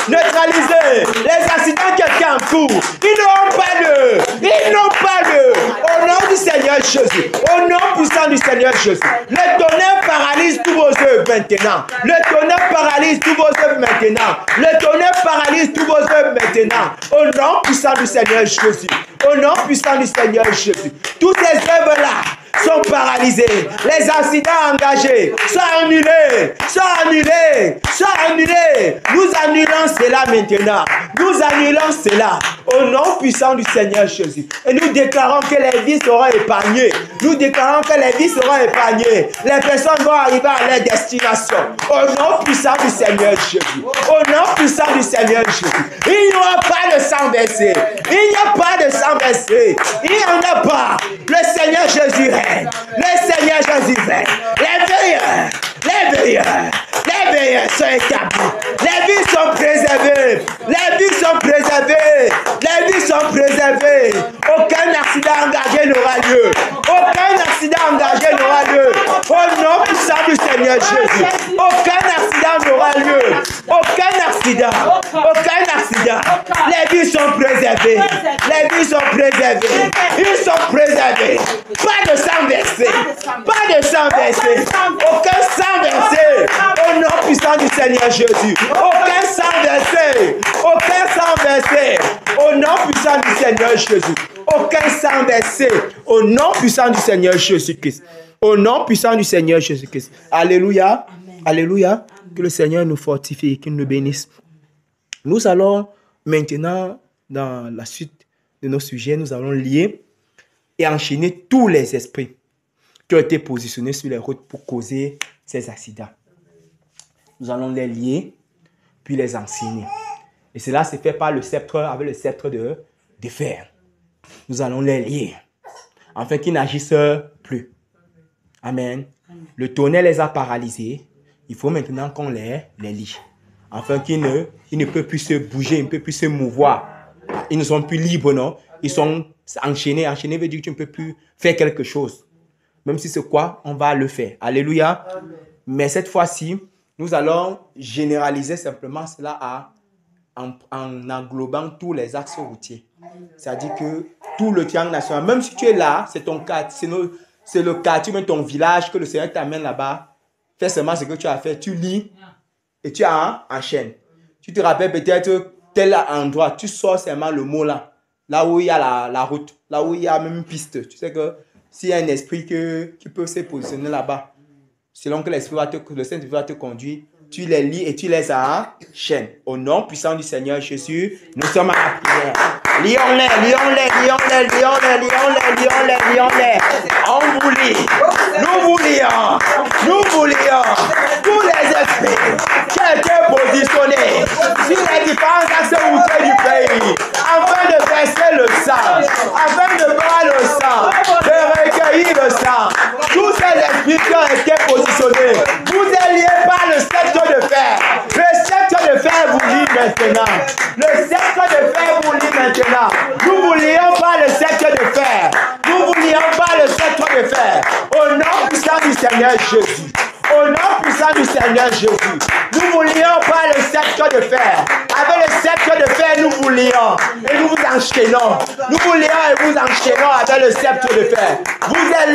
[SPEAKER 1] les accidents qui étaient en cours. Ils n'ont pas de, au nom du Seigneur Jésus, au nom puissant du Seigneur Jésus, le tonnerre paralyse tous vos œuvres maintenant, le tonnerre paralyse tous vos œuvres maintenant, le tonnerre paralyse tous vos œuvres maintenant, au nom puissant du Seigneur Jésus, au nom puissant du Seigneur Jésus. Toutes ces œuvres-là sont paralysées. Les accidents engagés sont annulés, sont annulés, sont annulés. Nous annulons cela maintenant. Nous annulons cela au nom puissant du Seigneur Jésus. Et nous déclarons que les vies seront épargnées. Nous déclarons que les vies seront épargnées. Les personnes vont arriver à leur destination. Au nom puissant du Seigneur Jésus. Au nom puissant du Seigneur Jésus. Il n'y aura pas de sang versé. Il n'y a pas de sang versé. Il n'y en a pas. Le Seigneur Jésus règne. Le Seigneur Jésus règne. Les veilleurs sont établis. Les vies sont préservées. Les vies sont préservées. Les vies sont préservées. Aucun accident engagé n'aura lieu. Aucun accident engagé n'aura lieu. Au nom puissant du Seigneur Jésus. Aucun accident n'aura lieu. Aucun accident. Aucun accident. Les vies sont préservées. Les vies sont préservées. Ils sont préservés. Pas de sang versé. Pas de sang versé. Aucun sang versé. Au nom puissant du Seigneur Jésus. Aucun sang versé. Aucun sang versé. Au nom puissant du Seigneur Jésus. Aucun sang versé. Au nom puissant du Seigneur Jésus-Christ. Au nom puissant du Seigneur Jésus-Christ. Alléluia. Amen. Alléluia. Que le Seigneur nous fortifie et qu'il nous bénisse. Nous allons maintenant, dans la suite de nos sujets, nous allons lier et enchaîner tous les esprits qui ont été positionnés sur les routes pour causer ces accidents. Nous allons les lier, puis les enseigner. Et cela se fait par le sceptre, avec le sceptre de fer. Nous allons les lier, afin qu'ils n'agissent plus. Amen. Le tonnerre les a paralysés. Il faut maintenant qu'on les lie, afin qu'ils ne peuvent plus se bouger, ils ne peuvent plus se mouvoir. Ils ne sont plus libres, non? Ils sont enchaînés. Enchaînés veut dire que tu ne peux plus faire quelque chose. Même si c'est quoi, on va le faire. Alléluia. Amen. Mais cette fois-ci, nous allons généraliser simplement cela en englobant tous les axes routiers. C'est-à-dire que tout le triangle national, même si tu es là, c'est ton quartier, c'est le quartier, même ton village, que le Seigneur t'amène là-bas. Fais seulement ce que tu as fait. Tu lis et tu enchaînes. Tu te rappelles peut-être tel endroit, tu sors seulement le mot là. Là où il y a la route, là où il y a même une piste. Tu sais que s'il y a un esprit qui peut se positionner là-bas, selon que le Saint-Esprit va te conduire, tu les lis et tu les enchaînes. Au nom puissant du Seigneur Jésus, nous sommes à la prière. Lions-les, lions-les, lions-les, lions-les, lions-les, lions-les, lions-les. On vous lit. Nous vous lions. Nous vous lions. Tous les esprits qui ont été positionnés sur les différents axes routiers du pays, afin de verser le sang, afin de boire le sang, de recueillir le sang. Tous ces esprits qui ont été positionnés, vous êtes liés par le sceptre de fer. Le sceptre de fer vous lie maintenant. Le sceptre de fer vous lie maintenant. Nous vous lions par le sceptre de fer. Nous vous lions par le sceptre de fer. Au nom puissant du Seigneur Jésus. Au nom puissant du Seigneur Jésus. Nous vous lions par le sceptre de fer. Avec le sceptre de fer, nous vous lions. Et nous vous enchaînons. Nous vous lions et vous enchaînons avec le sceptre de fer. Vous êtes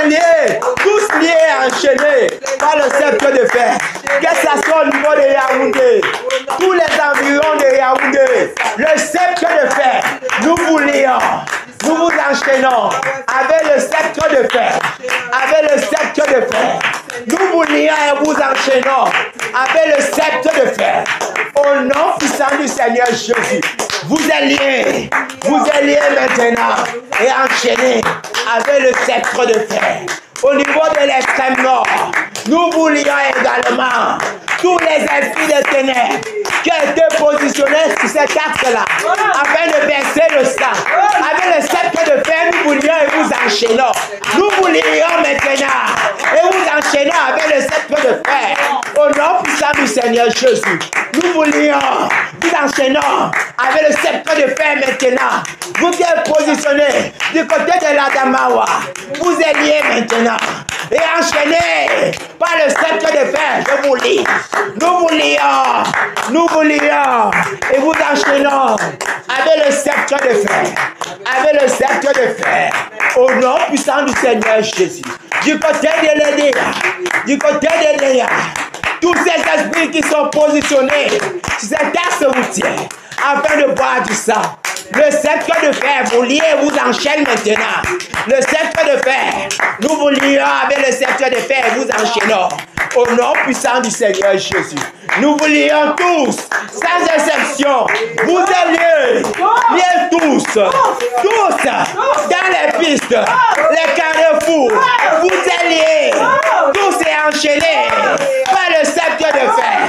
[SPEAKER 1] liés, tous liés et enchaînés par le sceptre de fer. Que ce soit au niveau de Yaoundé, tous les environs de Yaoundé, le sceptre de fer, nous vous lions. Nous vous enchaînons avec le sceptre de fer. Avec le sceptre de fer. Nous vous lions et vous enchaînons avec le sceptre de fer. Au nom puissant du Seigneur Jésus. Vous êtes liés maintenant et enchaînés avec le sceptre de fer. Au niveau de l'extrême nord, nous vous lions également tous les esprits de ténèbres qui ont été positionnés sur cet axe-là afin de verser le sang. Avec le sceptre de fer, nous vous lions et vous enchaînons. Nous vous lions maintenant et vous enchaînons avec le sceptre de fer. Au nom puissant du Seigneur Jésus, nous vous lions, vous enchaînons avec le sceptre de fer maintenant. Vous qui êtes positionnés du côté de l'Adamawa, vous êtes liés maintenant et enchaînés par le sceptre de fer. Je vous lis. Nous vous lions et vous enchaînons avec le sceptre de fer. Avec le sceptre de fer. Au nom puissant du Seigneur Jésus. Du côté de Léa, tous ces esprits qui sont positionnés sur cet axe routier afin de boire du sang. Le sceptre de fer, vous liez et vous enchaînez maintenant. Le sceptre de fer, nous vous lions avec le sceptre de fer et vous enchaînons. Au nom puissant du Seigneur Jésus. Nous vous lions tous, sans exception. Vous êtes liés tous, dans les pistes, les carrefours. Vous êtes liés, tous et enchaînés par le sceptre de fer.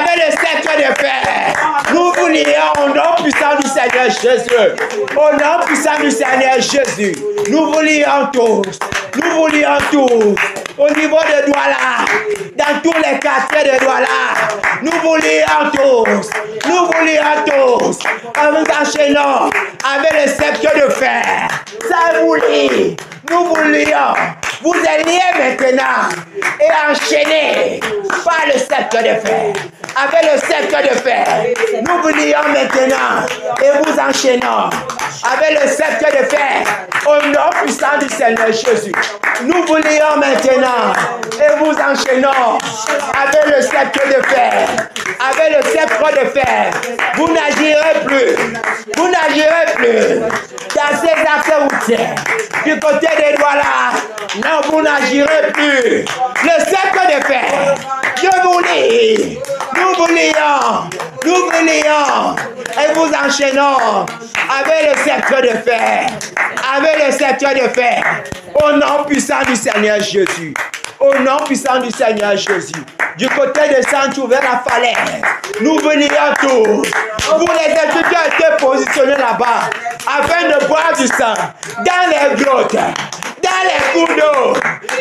[SPEAKER 1] Avec le sceptre de fer, nous vous lions au nom puissant du Seigneur Jésus. Au nom puissant du Seigneur Jésus. Nous vous lions tous. Nous vous lions tous. Au niveau de Douala, dans tous les quartiers de Douala, nous vous lions tous. Nous vous lions tous. En vous enchaînant avec le sceptre de fer. Ça vous lie. Nous vous lions. Vous êtes liés maintenant et enchaînés par le sceptre de fer. Avec le sceptre de fer, nous vous lions maintenant et vous enchaînons avec le sceptre de fer au nom puissant du Seigneur Jésus. Nous vous lions maintenant et vous enchaînons avec le sceptre de fer. Avec le sceptre de fer, vous n'agirez plus. Vous n'agirez plus dans ces axes routiers. Du côté des Douala, non, vous n'agirez plus. Le sceptre de fer, je vous lis. Nous vous lions et vous enchaînons avec le sceptre de fer. Avec le sceptre de fer. Au nom puissant du Seigneur Jésus. Au nom puissant du Seigneur Jésus. Du côté de Santou vers la falaise, nous vous lions tous. Vous les esprits qui ont été positionnés là-bas afin de boire du sang dans les grottes, dans les cours d'eau,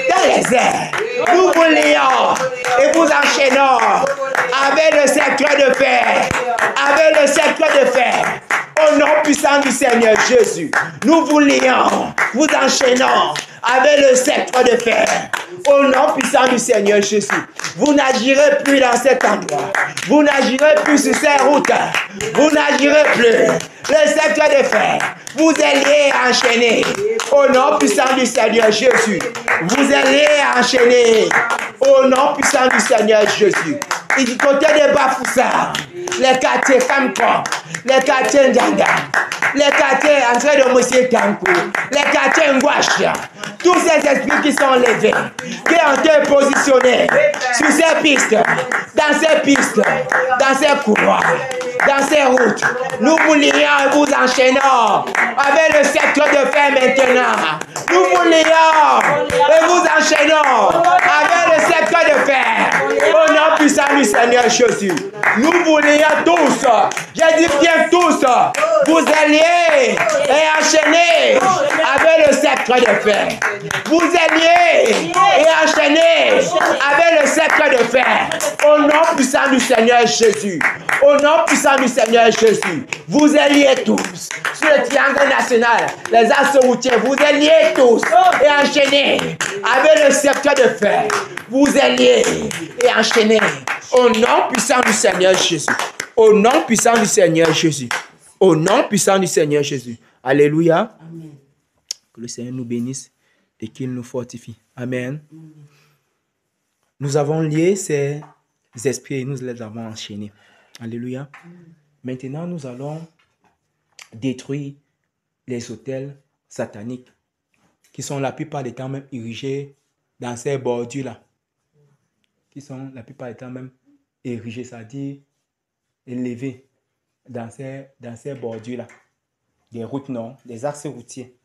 [SPEAKER 1] dans les airs. Nous vous lions et vous enchaînons avec le sceptre de fer. Avec le sceptre de fer. Au nom puissant du Seigneur Jésus. Nous vous lions, vous enchaînons avec le sceptre de fer. Au nom puissant du Seigneur Jésus. Vous n'agirez plus dans cet endroit. Vous n'agirez plus sur ces routes. Vous n'agirez plus. Le sceptre de fer. Vous êtes liés et enchaînés. Au nom puissant du Seigneur Jésus. Vous êtes liés et enchaînés. Au nom puissant du Seigneur Jésus. Et du côté de Bafoussa, les quartiers Kamko, les quartiers Ndanda, les quartiers André de Monsieur Tankou, les quartiers Ngwashia, tous ces esprits qui sont levés, qui ont été positionnés sur ces pistes, dans ces couloirs, dans ces routes. Nous vous lions et vous enchaînons avec le sceptre de fer maintenant. Nous vous lions et vous enchaînons avec le sceptre de fer. Au nom puissant du Seigneur Jésus. Nous vous lions tous. J'ai dit bien tous. Vous êtes liés et enchaînés avec le sceptre de fer. Vous êtes liés et enchaînés avec le sceptre de fer. Au nom puissant du Seigneur Jésus. Au nom puissant du Seigneur Jésus. Vous êtes liés tous. Sur le triangle national, les axes routiers, vous êtes liés tous et enchaînés avec le sceptre de fer. Vous êtes liés et enchaînés au nom puissant du Seigneur Jésus. Au nom puissant du Seigneur Jésus. Au nom puissant du Seigneur Jésus. Alléluia. Amen. Que le Seigneur nous bénisse et qu'il nous fortifie. Amen. Amen. Nous avons lié ces esprits et nous les avons enchaînés. Alléluia. Amen. Maintenant, nous allons détruire les autels sataniques qui sont la plupart des temps même érigés dans ces bordures-là.
[SPEAKER 2] qui sont la plupart du temps même érigés, c'est-à-dire élevés dans ces bordures-là, des routes, non, des axes routiers.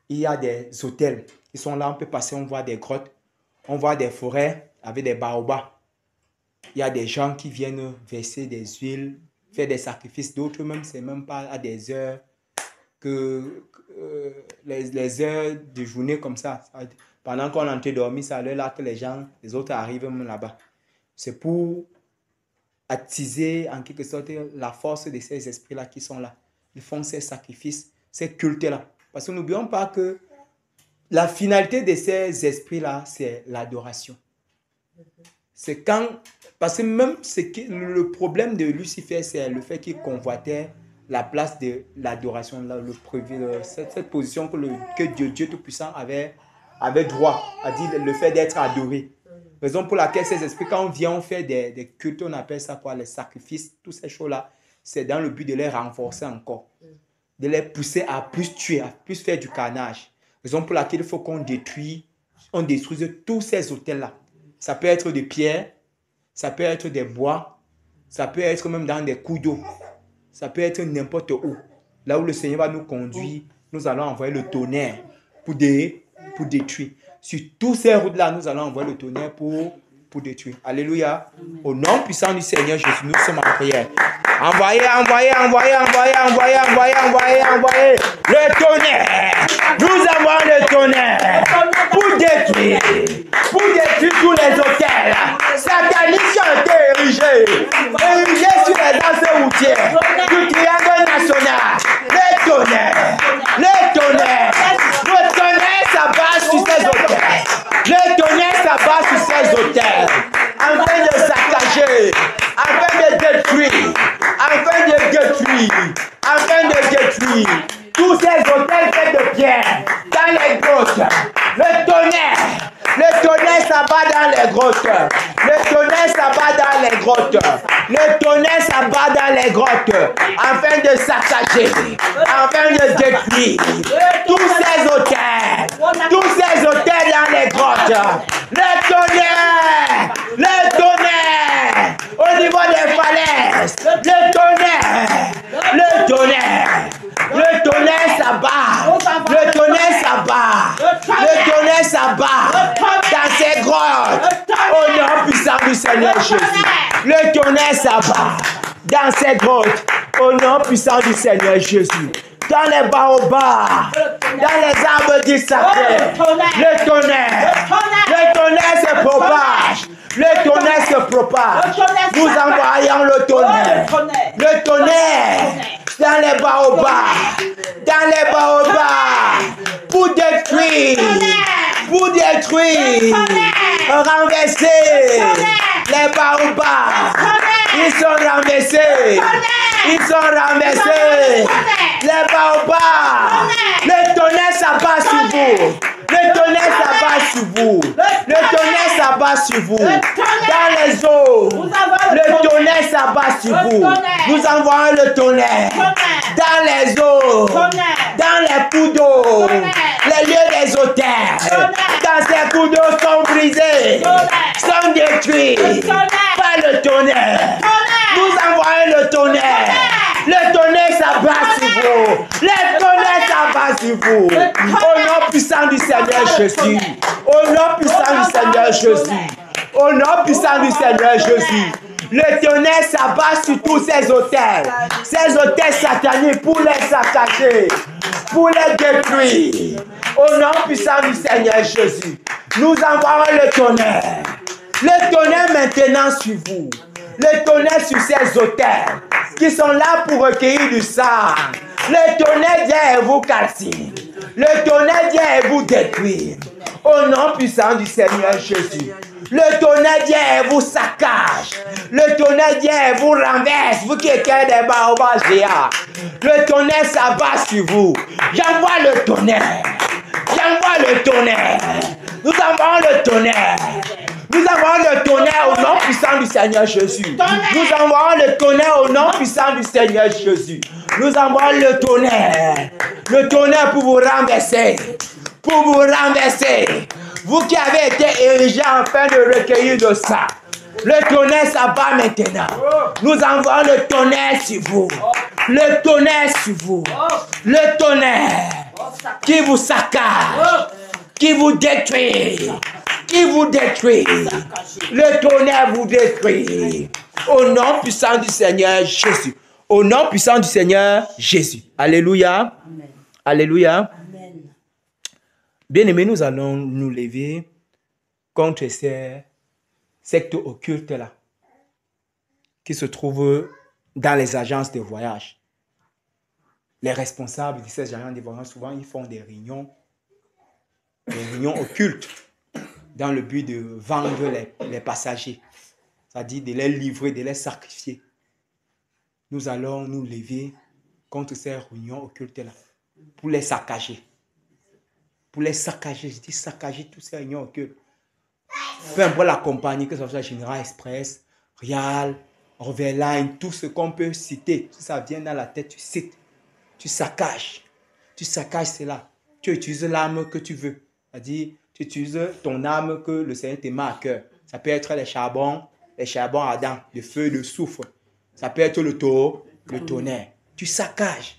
[SPEAKER 2] Il y a des hôtels qui sont là, on peut passer, on voit des grottes, on voit des forêts avec des baobabs. Il y a des gens qui viennent verser des huiles, faire des sacrifices. D'autres même, c'est même pas à des heures que les heures de journée comme ça. Pendant qu'on est en train de dormir, c'est à l'heure là que les autres arrivent même là-bas. C'est pour attiser en quelque sorte la force de ces esprits-là qui sont là. Ils font ces sacrifices, ces cultes-là. Parce que n'oublions pas que la finalité de ces esprits-là, c'est l'adoration. C'est quand... Parce que même le problème de Lucifer, c'est le fait qu'il convoitait la place de l'adoration, cette position que Dieu Tout-Puissant avait droit, à dire le fait d'être adoré. Raison pour laquelle ces esprits, quand on vient, on fait des cultes, on appelle ça quoi, les sacrifices, toutes ces choses-là, c'est dans le but de les renforcer encore, de les pousser à plus tuer, à plus faire du carnage. Raison pour laquelle il faut qu'on détruise tous ces hôtels-là. Ça peut être de pierre, ça peut être des bois, ça peut être même dans des coups d'eau, ça peut être n'importe où. Là où le Seigneur va nous conduire, nous allons envoyer le tonnerre pour détruire. Sur toutes ces routes-là, nous allons envoyer le tonnerre pour détruire. Alléluia. Au nom puissant du Seigneur Jésus, nous sommes en prière. Envoyez le tonnerre. Nous envoyons le tonnerre pour détruire tous les hôtels sataniques qui ont été érigés sur les axes routiers du triangle national. Le tonnerre s'abat sur ces hôtels. Le tonnerre s'abat sur ces hôtels afin de saccager, afin de détruire tous ces hôtels faits de pierre dans les grottes. Le tonnerre s'abat dans les grottes. Le tonnerre s'abat dans les grottes afin de saccager, afin de détruire tous ces hôtels dans les grottes. Le tonnerre au niveau des falaises. Le tonnerre s'abat dans ces grottes au nom puissant du Seigneur Jésus. Le tonnerre s'abat dans ces grottes au nom puissant du Seigneur Jésus. Dans les baobabs, dans les arbres dits sacrés, le tonnerre se propage. Le tonnerre se propage. Nous envoyons le tonnerre. Le tonnerre dans les baobabs. Pour détruire. Renverser les baobabs. Ils sont renversés. Les baobabs. Le tonnerre s'abat sur vous. Le tonnerre s'abat sur vous. Dans les eaux. Le tonnerre s'abat sur vous. Nous envoyons le tonnerre. Dans les eaux. Dans les coups d'eau. Les lieux des hôtels. Dans ces coups d'eau sont brisés. Sont détruits. Par le tonnerre. Nous envoyons le tonnerre. Le tonnerre s'abat sur vous. Le tonnerre s'abat sur vous. Au nom puissant du Seigneur Jésus. Au nom puissant du Seigneur Jésus. Au nom puissant du Seigneur Jésus. Le tonnerre s'abat sur tous ces hôtels. Ces hôtels sataniques pour les saccager. Pour les détruire. Au nom puissant du Seigneur Jésus. Nous envoyons le tonnerre. Le tonnerre maintenant sur vous. Le tonnerre sur ces hôtels qui sont là pour recueillir du sang. Le tonnerre vient vous casser. Le tonnerre vient vous détruire. Au nom puissant du Seigneur Jésus. Le tonnerre vient vous saccage. Le tonnerre vient vous renverse. Vous qui êtes des baobabs géants. Le tonnerre s'abat sur vous. J'envoie le tonnerre. Nous envoyons le tonnerre. Nous envoyons le tonnerre au nom puissant du Seigneur Jésus. Nous envoyons le tonnerre au nom puissant du Seigneur Jésus. Nous envoyons le tonnerre. Le tonnerre pour vous renverser. Vous qui avez été érigés afin de recueillir le sang. Le tonnerre s'abat maintenant. Nous envoyons le tonnerre sur vous. Le tonnerre sur vous. Le tonnerre qui vous saccage, qui vous détruit, qui vous détruit. Le tonnerre vous détruit. Au nom puissant du Seigneur Jésus. Au nom puissant du Seigneur Jésus. Alléluia.
[SPEAKER 3] Amen.
[SPEAKER 2] Alléluia.
[SPEAKER 3] Amen.
[SPEAKER 2] Bien-aimés, nous allons nous lever contre ces sectes occultes-là qui se trouvent dans les agences de voyage. Les responsables de ces agences de voyage, souvent, ils font des réunions occultes dans le but de vendre les passagers, c'est-à-dire de les livrer, de les sacrifier. Nous allons nous lever contre ces réunions occultes-là pour les saccager. Pour les saccager, je dis saccager toutes ces réunions occultes. Peu importe la compagnie, que ce soit General Express, Real, Overline, tout ce qu'on peut citer, si ça vient dans la tête, tu cites, tu saccages cela. Tu utilises l'arme que tu veux, c'est-à-dire tu utilises ton arme que le Seigneur te met à cœur. Ça peut être les charbons ardents, le feu, le soufre. Ça peut être le tonnerre. Tu saccages.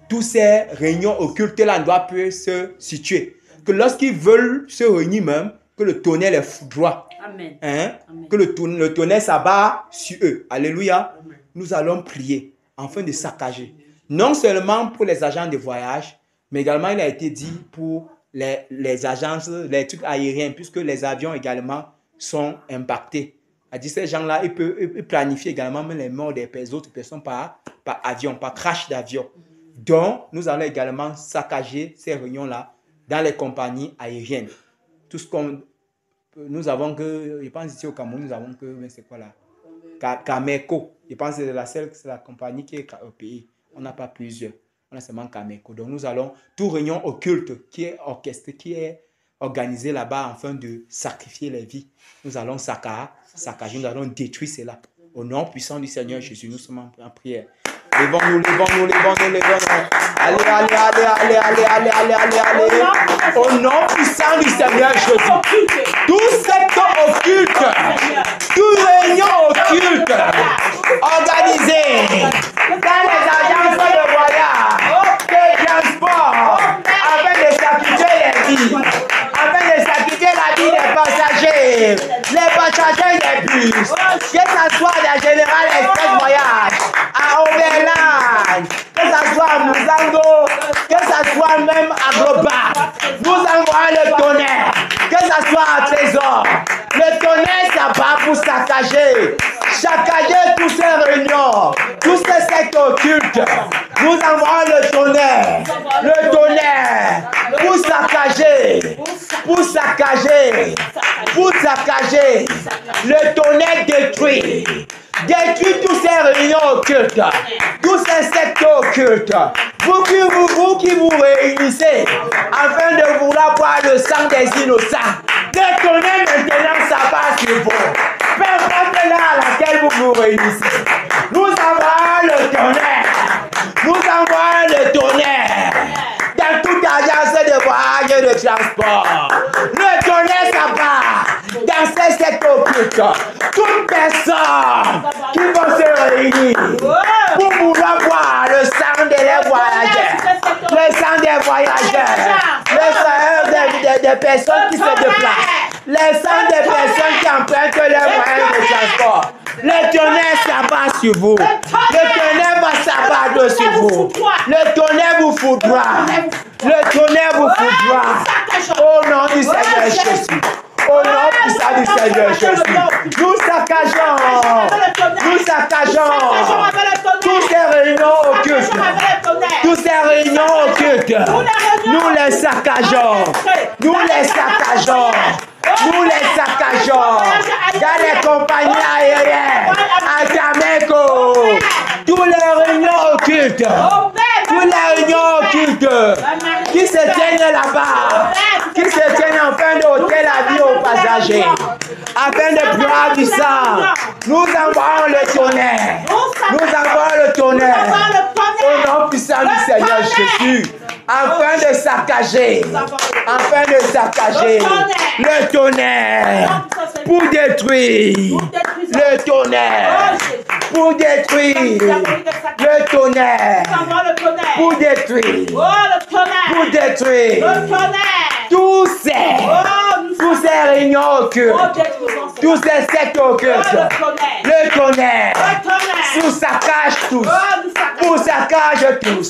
[SPEAKER 2] Toutes ces réunions occultes-là ne doivent plus se situer. Que lorsqu'ils veulent se réunir même, que le tonnerre les foudroie.
[SPEAKER 3] Amen.
[SPEAKER 2] Hein?
[SPEAKER 3] Amen.
[SPEAKER 2] Que le tonnerre s'abat sur eux. Alléluia.
[SPEAKER 3] Amen.
[SPEAKER 2] Nous allons prier afin de saccager. Non seulement pour les agents de voyage, mais également il a été dit pour les agences, les trucs aériens, puisque les avions également sont impactés. C'est-à-dire ces gens-là, ils peuvent planifier également même les morts des autres personnes par avion, par crash d'avion. Donc, nous allons également saccager ces réunions-là dans les compagnies aériennes. Tout ce qu'on... Nous avons que... Je pense ici au Cameroun, nous avons que... C'est quoi là? Cameco. Je pense que c'est la compagnie qui est au pays. On n'a pas plusieurs. On a seulement Cameco. Donc, nous allons... Toute réunion occulte qui est orchestrée, qui est organisée là-bas afin de sacrifier les vies. Nous allons saccager, nous allons détruire cela. Au nom puissant du Seigneur Jésus, nous sommes en prière. Levons-nous. Allez. Au nom puissant du Seigneur Jésus. Tout secte occulte, toute réunion occulte, organisée dans les agences de voyage, de transport, afin de sacrifier les vies, afin de sacrifier la vie des passagers, les passagers des bus, que ce soit des General Express Voyage, à Overland, que ce soit à Muzango, que ce soit même à Global. Nous envoyons le tonnerre, que ce soit à Trésor. Le tonnerre, ça va pour saccager toutes ces réunions, tous ces sectes occultes. Nous envoyons le tonnerre pour saccager. Le tonnerre détruit toutes ces réunions occultes, tous ces sectes occultes. Vous qui vous réunissez afin de vouloir boire le sang des innocents, le tonnerre maintenant s'abat sur vous. Peu importe l'heure à laquelle vous vous réunissez, nous envoyons le tonnerre dans toute agence de voyage et de transport. Le tonnerre s'abat dans ces sectes occultes. Toute personne qui va se réunir pour vouloir voir le sang des voyageurs, le sang des voyageurs, le sang des personnes qui se déplacent, le sang des personnes qui empruntent leurs moyens de transport. Le tonnerre s'abat sur vous. Le tonnerre va s'abattre sur vous. Le tonnerre vous foudroie. Le tonnerre vous foudroie. Au nom du Seigneur Jésus. Au nom puissant du Seigneur Jésus. Nous saccageons. Toutes ces réunions occultes. Toutes ces réunions occultes. Nous les saccageons. Dans les compagnies aériennes, à Cameco, toutes les réunions occultes, qui se tiennent là-bas, qui se tiennent afin d'ôter la vie aux passagers, afin de boire du sang. Nous envoyons le tonnerre. Au nom puissant du Seigneur Jésus. afin de saccager, afin de saccager le tonnerre pour détruire le tonnerre, pour détruire le tonnerre, pour détruire, pour détruire tous ces réunions occultes, tous ces sectes occultes, le tonnerre, vous saccage tous, vous saccage tous,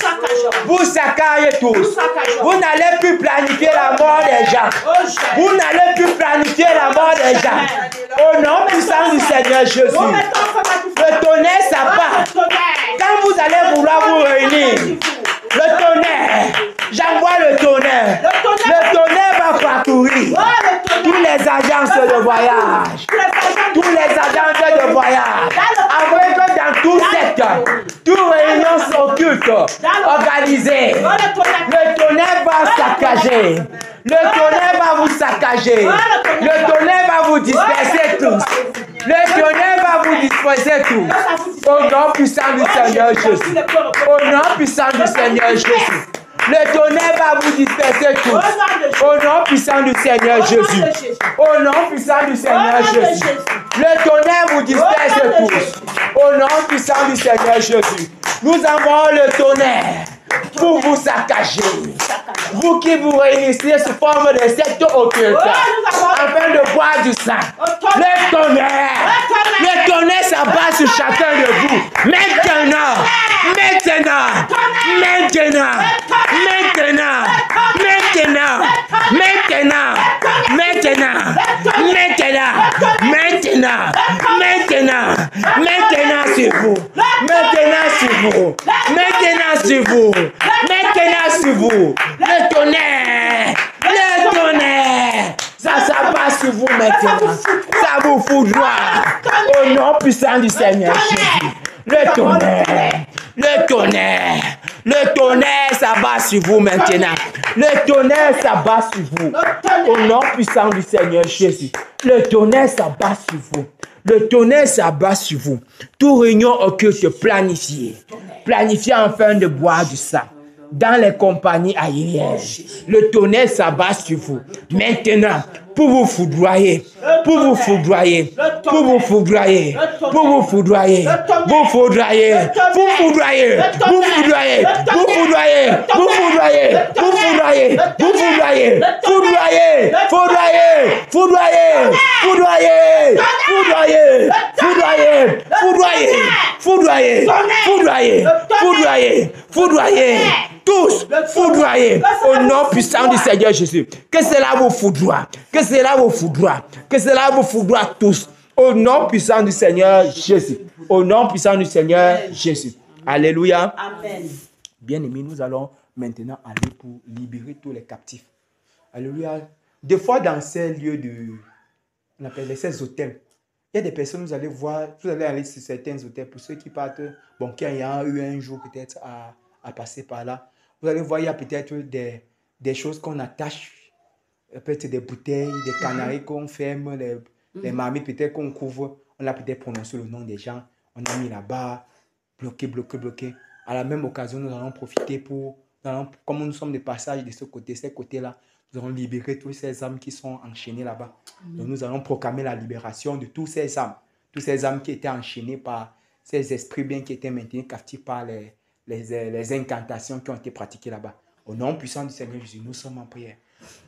[SPEAKER 2] vous saccage tous, vous n'allez plus planifier la mort des gens, vous n'allez plus planifier la mort des gens, au nom puissant du Seigneur Jésus, le tonnerre s'abat, quand vous allez vouloir vous réunir, le tonnerre, j'envoie le tonnerre va parcourir tous les agences de voyage, tous les agences de voyage, afin que dans tout secteur, toute réunion occulte, organisée, le tonnerre va saccager, le tonnerre va vous saccager, le tonnerre va vous disperser tous, le tonnerre va vous disperser tous, au nom puissant du Seigneur Jésus, au nom puissant du Seigneur Jésus. Le tonnerre va vous disperser tous. Au nom puissant du Seigneur Jésus. Au nom puissant du Seigneur Jésus. Le tonnerre vous disperse tous. Au nom puissant du Seigneur Jésus. Nous avons le tonnerre pour vous saccager. Vous qui vous réunissez sous forme de secte occulte, afin de boire du sang. Le tonnerre s'abat sur chacun de vous. Maintenant. Sur vous. Le tonnerre. Ça s'abat sur vous maintenant. Ça vous foudroie. Au nom puissant du Seigneur Jésus. Le tonnerre s'abat sur vous maintenant. Le tonnerre s'abat sur vous. Au nom puissant du Seigneur Jésus. Le tonnerre s'abat sur vous. Le tonnerre s'abat sur vous. Toute réunion occulte planifiée afin de boire du sang. Dans les compagnies aériennes, le tonnerre s'abat sur vous. Maintenant, pour vous foudroyer, tous foudroyés au nom puissant du Seigneur Jésus. Que cela vous foudroie, que cela vous foudroie tous au nom puissant du Seigneur Jésus. Au nom puissant du Seigneur Jésus. Alléluia. Amen. Bien-aimés, nous allons maintenant aller pour libérer tous les captifs. Alléluia. Des fois, dans ces lieux on appelle ces hôtels, il y a des personnes, vous allez voir, vous allez aller sur certains hôtels, pour ceux qui partent, bon, qui a eu un jour peut-être à passer par là, vous allez voir, il y a peut-être des choses qu'on attache, peut-être des bouteilles, des canaries qu'on ferme, les marmites peut-être qu'on couvre, on a peut-être prononcé le nom des gens, on a mis là-bas, bloqué. À la même occasion, nous allons profiter comme nous sommes de passage de ces côtés-là, nous allons libérer tous ces âmes qui sont enchaînées là-bas. Donc nous allons proclamer la libération de tous ces âmes qui étaient enchaînées par ces esprits bien qui étaient maintenus captifs par les incantations qui ont été pratiquées là-bas. Au nom puissant du Seigneur Jésus, nous sommes en prière.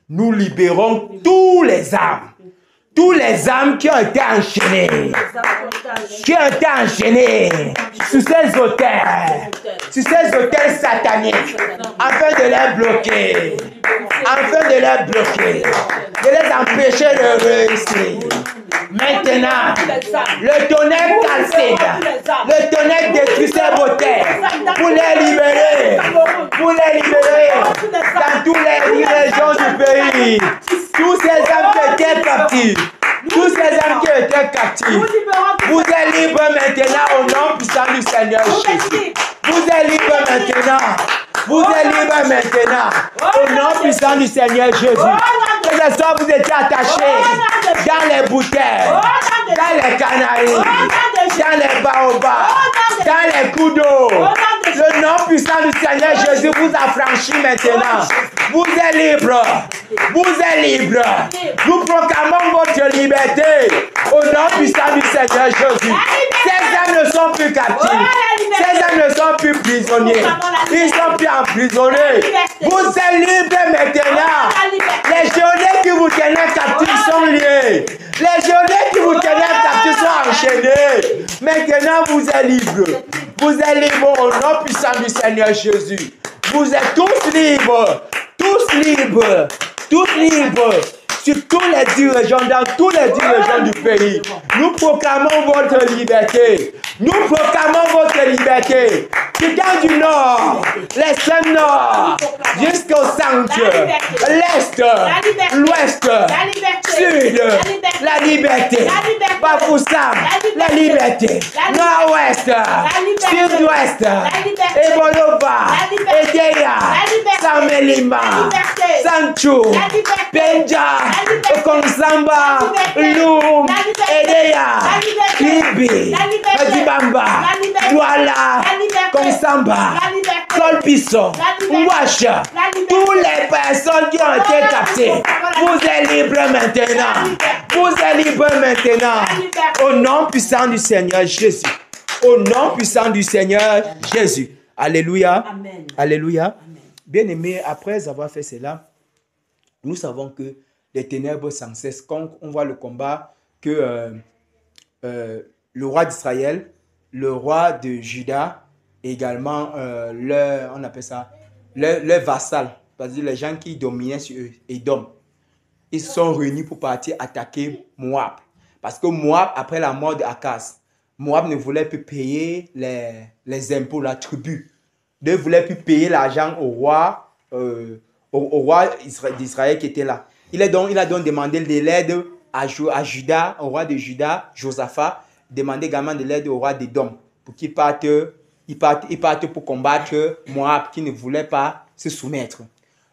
[SPEAKER 2] Nous libérons tous les âmes qui ont été enchaînées, sur ces hôtels sataniques, afin de les bloquer, de les empêcher de réussir. Maintenant, le tonnerre calcine, le tonnerre détruit ces hôtels pour les libérer dans toutes les régions du pays. Tous ces âmes qui étaient captifs, vous êtes libres maintenant au nom puissant du Seigneur Jésus. Vous êtes libres maintenant au nom puissant du Seigneur Jésus. Que ce soit vous étiez attachés dans les bouteilles, dans les canaries, dans les baobabs, dans les coups d'eau. Le nom puissant puissant du Seigneur Jésus vous affranchit maintenant. Vous êtes libre. Vous êtes libre. Nous proclamons votre liberté au nom puissant du Seigneur Jésus. Ces âmes ne sont plus captives. Ces âmes ne sont plus prisonniers. Ils ne sont plus emprisonnés. Vous êtes libres maintenant. Les geôliers qui vous tenaient captifs sont liés. Les geôliers qui vous tenaient captifs sont enchaînés. Maintenant, vous êtes libres. Vous êtes libres au nom puissant du Seigneur Jésus. Vous êtes tous libres. Tous libres. Tous libres. Sur tous les dirigeants, dans tous les dirigeants du pays. Nous proclamons votre liberté. Nous proclamons votre liberté. Quittons du nord, l'extrême nord, jusqu'au centre, l'est, l'ouest, sud, la liberté. Bafoussam, la liberté. Nord-ouest, sud-ouest, Ebolova, Edeya, Samelima, Sancho, Benja, Konsamba, Loum, Edeya, Kibi, Adibamba, Douala, Konsamba, Kolpiso, Washa, toutes les personnes qui ont été captées, vous êtes libres maintenant. Vous êtes libres maintenant. Au nom puissant du Seigneur Jésus. Au nom puissant du Seigneur Jésus. Alléluia.
[SPEAKER 3] Amen.
[SPEAKER 2] Alléluia. Bien-aimés, après avoir fait cela, nous savons que les ténèbres sans cesse, quand on voit le combat que le roi d'Israël, le roi de Juda, également on appelle ça le vassal, c'est-à-dire les gens qui dominaient sur eux, Édom, ils se sont réunis pour partir attaquer Moab. Parce que Moab, après la mort d'Akaz, Moab ne voulait plus payer les impôts, la tribu. Ne voulait plus payer l'argent au roi d'Israël qui était là. Il a donc demandé de l'aide à Juda, au roi de Juda, Josaphat, demandé également de l'aide au roi d'Édom pour qu'il parte pour combattre Moab qui ne voulait pas se soumettre.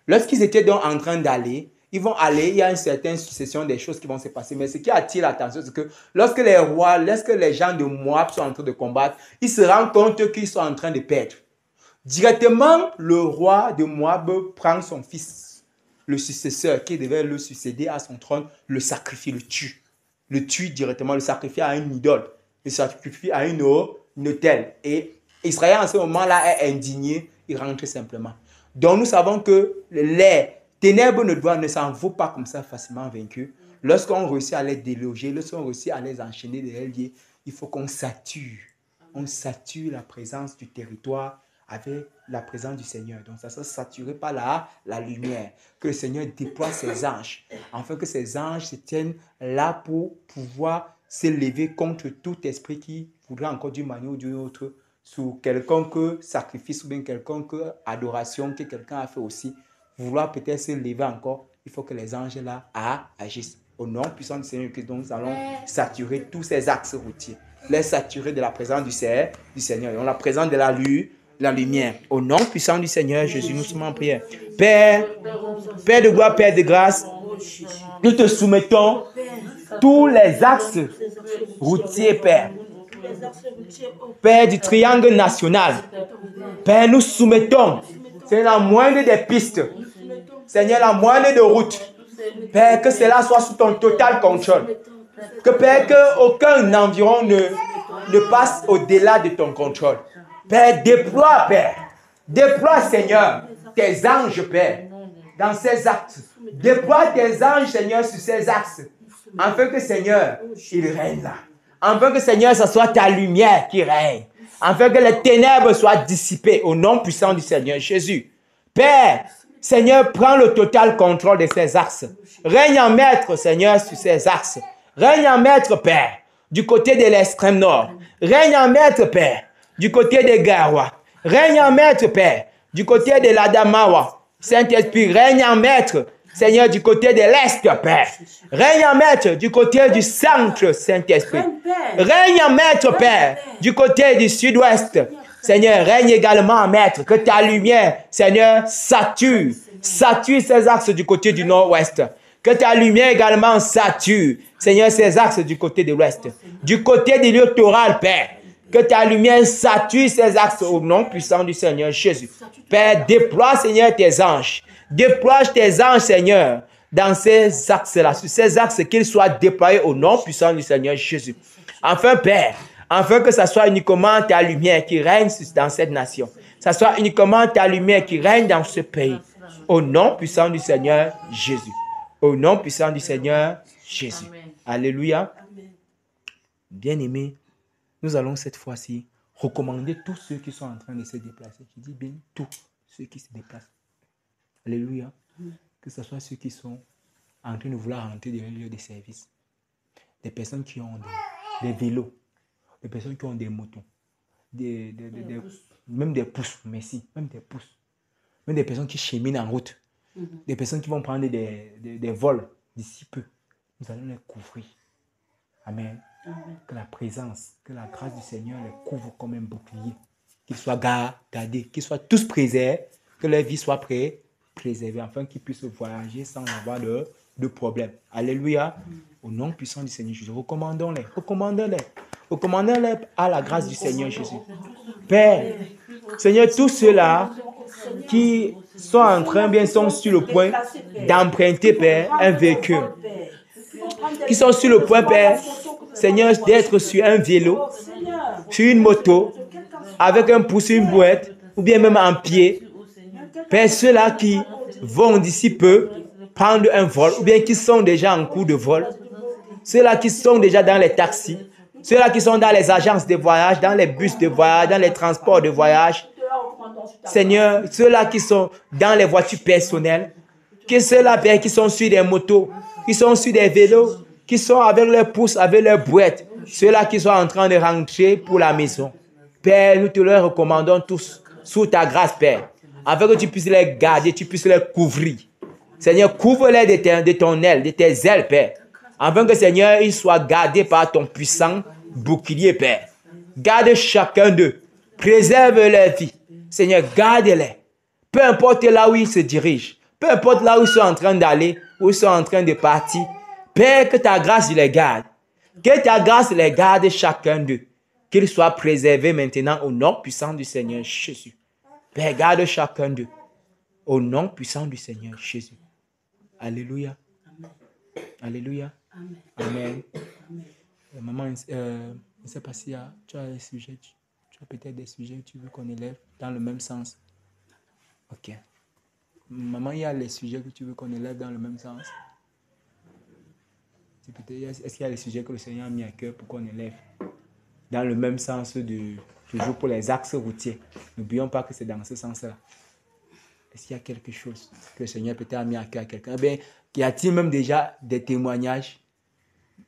[SPEAKER 2] Lorsqu'ils étaient donc en train d'aller, ils vont aller, il y a une certaine succession des choses qui vont se passer. Mais ce qui attire l'attention, c'est que lorsque les gens de Moab sont en train de combattre, ils se rendent compte qu'ils sont en train de perdre. Directement, le roi de Moab prend son fils, le successeur qui devait le succéder à son trône, le sacrifie, le tue. Le tue directement, le sacrifie à une idole, le sacrifie à une autel. Et Israël, en ce moment-là, est indigné, il rentre simplement. Donc, nous savons que les ténèbres ne s'en vont pas comme ça facilement vaincus. Lorsqu'on réussit à les déloger, lorsqu'on réussit à les enchaîner, de les lier, il faut qu'on sature. On sature la présence du territoire avec la présence du Seigneur. Donc, ça ne sera saturé par la lumière. Que le Seigneur déploie ses anges, afin que ces anges se tiennent là pour pouvoir s'élever contre tout esprit qui voudrait encore d'une manière ou d'une autre sur quelconque sacrifice ou bien quelconque adoration que quelqu'un a fait aussi, vouloir peut-être se lever encore. Il faut que les anges là agissent. Au nom puissant du Seigneur, que nous allons saturer tous ces axes routiers, les saturer de la présence du Seigneur, et la présence de la lumière. Au nom puissant du Seigneur Jésus, nous sommes en prière. Père de gloire, Père de grâce, nous te soumettons tous les axes routiers, Père. Père du triangle national. Père, nous soumettons. C'est la moindre des pistes. Seigneur, la moindre de route. Père, que cela soit sous ton total contrôle. Que Père, qu'aucun environ ne passe au-delà de ton contrôle. Père, déploie, Père. Déploie, Seigneur, tes anges, Père, dans ces axes. Déploie tes anges, Seigneur, sur ces axes. Afin que, Seigneur, il règne là. Afin que, Seigneur, ce soit ta lumière qui règne. Afin que les ténèbres soient dissipées au nom puissant du Seigneur Jésus. Père, Seigneur, prends le total contrôle de ces axes. Règne en maître, Seigneur, sur ces axes. Règne en maître, Père, du côté de l'extrême nord. Règne en maître, Père, du côté de Garoua. Règne en maître, Père, du côté de l'Adamawa. Saint-Esprit, règne en maître, Seigneur, du côté de l'Est, Père. Règne en maître du côté du centre, Saint-Esprit. Règne en maître, Père, du côté du sud-ouest. Seigneur, règne également en maître. Que ta lumière, Seigneur, sature ces axes du côté du nord-ouest. Que ta lumière également sature, Seigneur, ces axes du côté de l'ouest. Du côté du littoral, Père. Que ta lumière sature ces axes au nom puissant du Seigneur Jésus. Père, déploie, Seigneur, tes anges. Déploie tes anges, Seigneur, dans ces axes-là, sur ces axes, qu'ils soient déployés au nom puissant du Seigneur Jésus. Enfin, Père, afin que ce soit uniquement ta lumière qui règne dans cette nation. Ce soit uniquement ta lumière qui règne dans ce pays. Au nom puissant du Seigneur Jésus. Au nom puissant du Seigneur Jésus. Alléluia. Bien-aimés, nous allons cette fois-ci recommander tous ceux qui sont en train de se déplacer. Je dis bien tous ceux qui se déplacent. Alléluia. Que ce soit ceux qui sont en train de vouloir rentrer dans un lieu de service. Des personnes qui ont des vélos. Des personnes qui ont des motos. Même des pouces. Merci. Même des pouces. Même des personnes qui cheminent en route. Des personnes qui vont prendre des vols d'ici peu. Nous allons les couvrir. Amen. Que la présence, que la grâce du Seigneur les couvre comme un bouclier. Qu'ils soient gardés, qu'ils soient tous préservés, que leur vie soit préservée, afin qu'ils puissent voyager sans avoir de problème. Alléluia. Au nom puissant du Seigneur Jésus, recommandons-les à la grâce du Seigneur Jésus. Père, Seigneur, tous ceux-là qui sont en train, bien sont sur le point d'emprunter, Père, un véhicule, qui sont sur le point, Père, Seigneur, d'être sur un vélo, sur une moto, avec un pouce, une bouette, ou bien même en pied. Père, ceux-là qui vont d'ici peu prendre un vol, ou bien qui sont déjà en cours de vol, ceux-là qui sont déjà dans les taxis, ceux-là qui sont dans les agences de voyage, dans les bus de voyage, dans les transports de voyage. Seigneur, ceux-là qui sont dans les voitures personnelles, que ceux-là, Père, qui sont sur des motos, qui sont sur des vélos, qui sont avec leurs pouces, avec leurs bouettes, ceux-là qui sont en train de rentrer pour la maison. Père, nous te les recommandons tous sous ta grâce, Père, afin que tu puisses les garder, tu puisses les couvrir. Seigneur, couvre-les de ton aile, de tes ailes, Père, afin que, Seigneur, ils soient gardés par ton puissant bouclier, Père. Garde chacun d'eux, préserve leur vie. Seigneur, garde-les. Peu importe là où ils se dirigent, peu importe là où ils sont en train d'aller, où ils sont en train de partir, Père, que ta grâce les garde. Que ta grâce les garde chacun d'eux. Qu'ils soient préservés maintenant au nom puissant du Seigneur Jésus. Père, garde chacun d'eux. Au nom puissant du Seigneur Jésus. Alléluia. Amen. Alléluia. Amen. Amen. Amen. Maman, je ne sais pas si tu as des sujets, tu as peut-être des sujets que tu veux qu'on élève dans le même sens. Ok. Maman, il y a les sujets que tu veux qu'on élève dans le même sens. Est-ce qu'il y a les sujets que le Seigneur a mis à cœur pour qu'on élève dans le même sens, toujours pour les axes routiers? N'oublions pas que c'est dans ce sens-là. Est-ce qu'il y a quelque chose que le Seigneur peut-être a mis à cœur à quelqu'un? Eh bien, y a-t-il même déjà des témoignages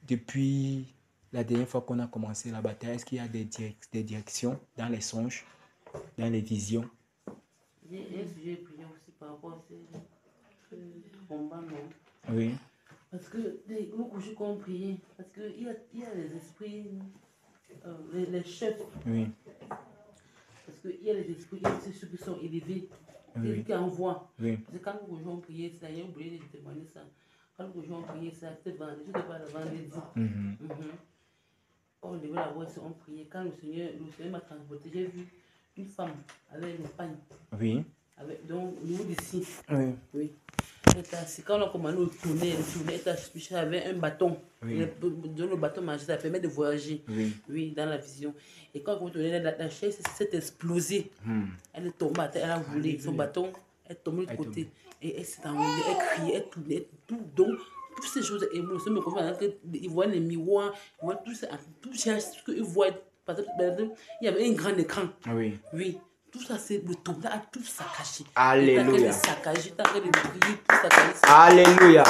[SPEAKER 2] depuis la dernière fois qu'on a commencé la bataille? Est-ce qu'il y a des directions dans les songes, dans les visions?
[SPEAKER 3] Il y a un sujet priant aussi par rapport à ce combat, non?
[SPEAKER 2] Oui.
[SPEAKER 3] Parce que beaucoup de gens qui ont prié, parce qu'il y a les esprits, les chefs.
[SPEAKER 2] Oui.
[SPEAKER 3] Parce qu'il y a les esprits, il y a ceux qui sont élevés,
[SPEAKER 2] oui.
[SPEAKER 3] qui envoient.
[SPEAKER 2] Oui.
[SPEAKER 3] Parce que quand beaucoup de gens ont prié, ça, il y a oublié de témoigner ça. Quand beaucoup de gens ont prié, ça, c'était vendredi, je ne sais pas le vendredi. Oh, les gens ont prié. Quand le Seigneur m'a transporté, j'ai vu une femme avec une Espagne. Oui. Donc, au niveau d'ici. Oui. Oui. C'est quand on a commandé le tourner, avait un bâton. Oui. Le bâton marché, ça permet de voyager. Oui. Oui, dans la vision. Et quand on tournait, la chaise s'est explosée. Elle est tombée, elle a roulé. Son bâton est tombé de l'autre côté. Et elle s'est enroulée, elle criait, elle tournait, tout. Donc, toutes ces choses émotionnelles me confirment qu'ils voient les miroirs, ils voient tout ce qu'ils voient. Parce qu'il y avait un grand écran. Oui. Oui. Tout ça, c'est le tournage, tout saccagé. Alléluia.
[SPEAKER 2] Alléluia.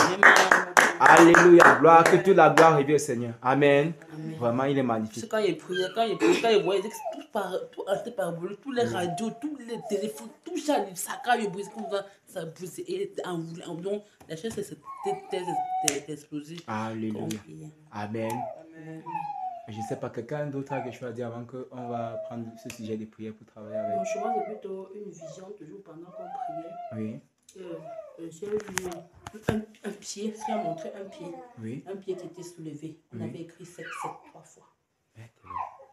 [SPEAKER 2] Alléluia. Gloire, que toute la gloire revienne au Seigneur. Amen. Amen. Vraiment, il est magnifique.
[SPEAKER 3] Quand il priait, quand il voyait tout par tous les radios, tous les téléphones, tout ça, le saccage, ça brisait. Et donc, la chaise s'est explosée.
[SPEAKER 2] Alléluia. Amen. Je ne sais pas, quelqu'un d'autre a quelque chose à dire avant qu'on va prendre ce sujet de prière pour travailler avec.
[SPEAKER 4] Non, je pense que c'est plutôt une vision, toujours pendant qu'on priait. Oui. J'ai vu un pied, qui a montré un pied. Oui. Un pied qui était soulevé. On avait écrit 7-7 3 fois.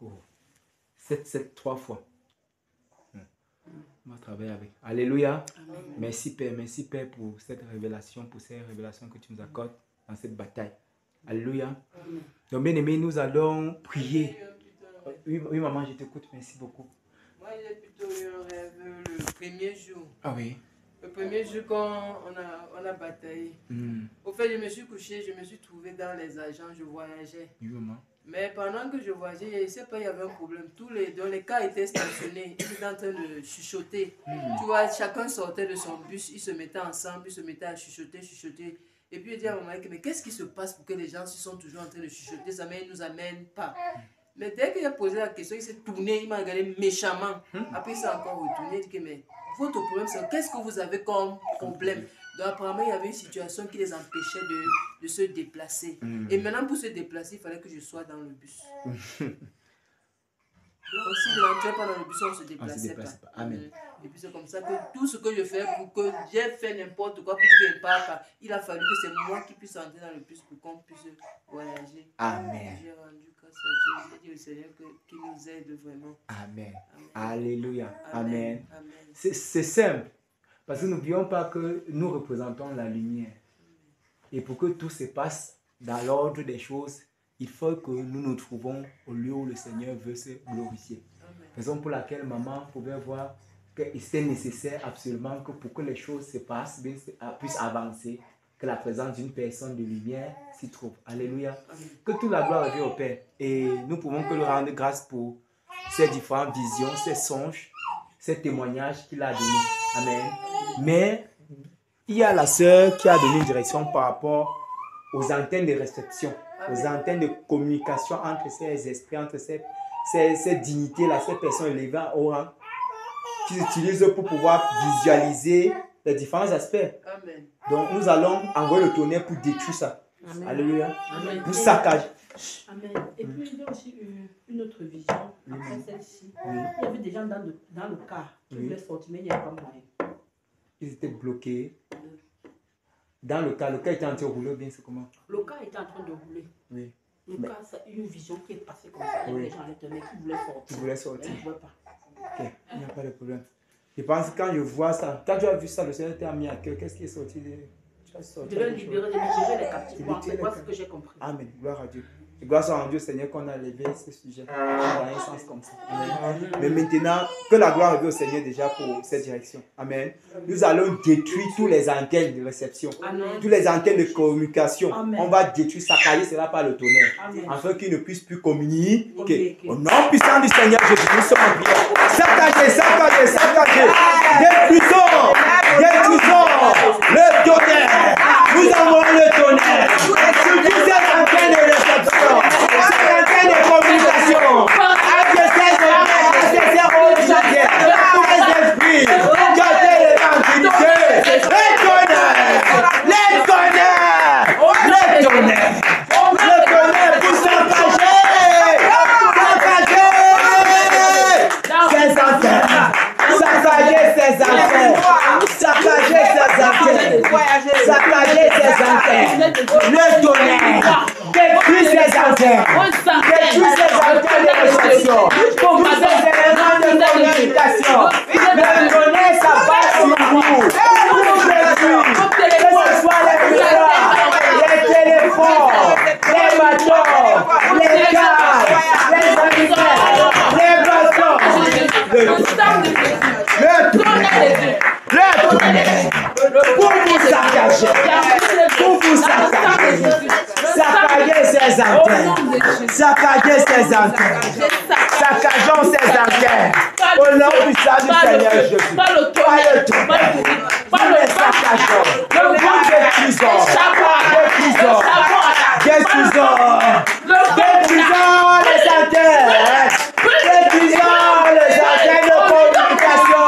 [SPEAKER 2] Oh. 7, 3 fois. On va travailler avec. Alléluia.
[SPEAKER 4] Amen.
[SPEAKER 2] Merci Père pour cette révélation, pour ces révélations que tu nous accordes dans cette bataille. Alléluia.
[SPEAKER 4] Amen.
[SPEAKER 2] Donc bien aimé, nous allons prier. Oui, maman, je t'écoute, merci beaucoup.
[SPEAKER 5] Moi, j'ai plutôt eu un rêve le premier jour.
[SPEAKER 2] Ah oui.
[SPEAKER 5] Le premier jour quand on a bataillé. Au fait, je me suis couché, je me suis trouvé dans les agents, je voyageais.
[SPEAKER 2] Oui, maman.
[SPEAKER 5] Mais pendant que je voyageais, je ne sais pas, il y avait un problème. Tous les cas étaient stationnés, ils étaient en train de chuchoter. Tu vois, chacun sortait de son bus, ils se mettaient ensemble, ils se mettaient à chuchoter. Et puis je dis à mon mari, mais qu'est-ce qui se passe pour que les gens sont toujours en train de chuchoter, ça ne nous amène pas. Mais dès qu'il a posé la question, il s'est tourné, il m'a regardé méchamment. Après, il s'est encore retourné, il dit, mais votre problème, c'est qu'est-ce que vous avez comme problème? Donc apparemment, il y avait une situation qui les empêchait de se déplacer. Et maintenant, pour se déplacer, il fallait que je sois dans le bus. Donc si je n'entrais pas dans le bus, on ne se déplaçait pas.
[SPEAKER 2] Amen.
[SPEAKER 5] Et puis c'est comme ça que tout ce que je fais pour que j'ai fait n'importe quoi, pour que je parte pas, il a fallu que c'est moi qui puisse entrer dans le bus pour qu'on puisse voyager.
[SPEAKER 2] Amen.
[SPEAKER 5] J'ai rendu grâce à Dieu. J'ai dit au Seigneur qu'il nous aide vraiment.
[SPEAKER 2] Amen.
[SPEAKER 5] Amen.
[SPEAKER 2] Alléluia. Amen.
[SPEAKER 5] Amen.
[SPEAKER 2] C'est simple. Parce que n'oublions pas que nous représentons la lumière. Et pour que tout se passe dans l'ordre des choses, il faut que nous nous trouvons au lieu où le Seigneur veut se glorifier. Raison pour laquelle maman pouvait voir que c'était nécessaire absolument que pour que les choses se passent, puissent avancer, que la présence d'une personne de lumière s'y trouve. Alléluia. Que toute la gloire revienne au Père. Et nous pouvons que lui rendre grâce pour ces différentes visions, ces songes, ces témoignages qu'il a donnés. Amen. Mais il y a la sœur qui a donné une direction par rapport aux antennes de réception, aux antennes de communication entre ces esprits, entre ces dignités-là, ces personnes élevées au rang, qu'ils utilisent pour pouvoir visualiser les différents aspects.
[SPEAKER 5] Amen.
[SPEAKER 2] Donc nous allons envoyer le tonnerre pour détruire ça.
[SPEAKER 4] Amen.
[SPEAKER 2] Alléluia.
[SPEAKER 4] Amen.
[SPEAKER 2] Pour saccager.
[SPEAKER 4] Amen. Et puis il y a aussi une autre vision après celle-ci. Il y avait des gens dans le car qui voulaient sortir, mais il n'y avait pas moyen.
[SPEAKER 2] Ils étaient bloqués. Dans le cas était en train de rouler, bien c'est comment?
[SPEAKER 4] Le car était en train de rouler.
[SPEAKER 2] Oui.
[SPEAKER 4] Le car, c'est une vision qui est passée comme ça. Il y avait des gens à l'intérieur qui voulaient sortir.
[SPEAKER 2] Ils voulaient sortir.
[SPEAKER 4] Mais ils ne pouvaient pas.
[SPEAKER 2] Ok, il n'y a pas de problème. Je pense que quand je vois ça, quand tu as vu ça, le Seigneur t'a mis à cœur. Qu'est-ce qui est sorti de... Tu as sorti
[SPEAKER 4] Je vais
[SPEAKER 2] quelque chose.
[SPEAKER 4] libérer les captifs. Moi, c'est quoi ce que j'ai compris.
[SPEAKER 2] Amen. Gloire à Dieu. Et gloire soit en Dieu, Seigneur, qu'on a levé ce sujet dans un sens comme ça. Amen. Mais maintenant, que la gloire revienne au Seigneur déjà pour cette direction. Amen. Nous allons détruire tous les antennes de réception, tous les antennes de communication.
[SPEAKER 4] Amen.
[SPEAKER 2] On va détruire, saccager cela par le tonnerre,
[SPEAKER 4] Amen.
[SPEAKER 2] afin qu'ils ne puissent plus communiquer.
[SPEAKER 4] Ok.
[SPEAKER 2] Au nom puissant du Seigneur Jésus, nous sommes en prière. Saccager, saccager, saccager. Détruisons, détruisons le tonnerre. Nous envoyons le tonnerre sur toutes ces antennes de réception. Cette antenne de communication, adversaires de adversaires ordinaires, tous les esprits, gardez les tranquillités, les tonnerres pour s'engager, ces antennes, saccager ces antennes, saccager ces antennes, le tonnerre. Détruis ces antennes. Détruis ces antennes de réception. Tous ces éléments de communication. Le tonnerre s'abat sur vous. Tout détruit. Que ce soit les miroirs, les téléphones, les bateaux, les cars, les animaux, les bateaux. Le tonnerre. Pour vous saccager. Pour vous saccager. Saccager ces antennes. Saccager ces antennes. Saccageons ces antennes. Au nom du Seigneur Jésus. Par le tonnerre. Nous les saccageons. Nous détruisons. Détruisons. Détruisons. Détruisons les antennes. Détruisons les antennes de communication.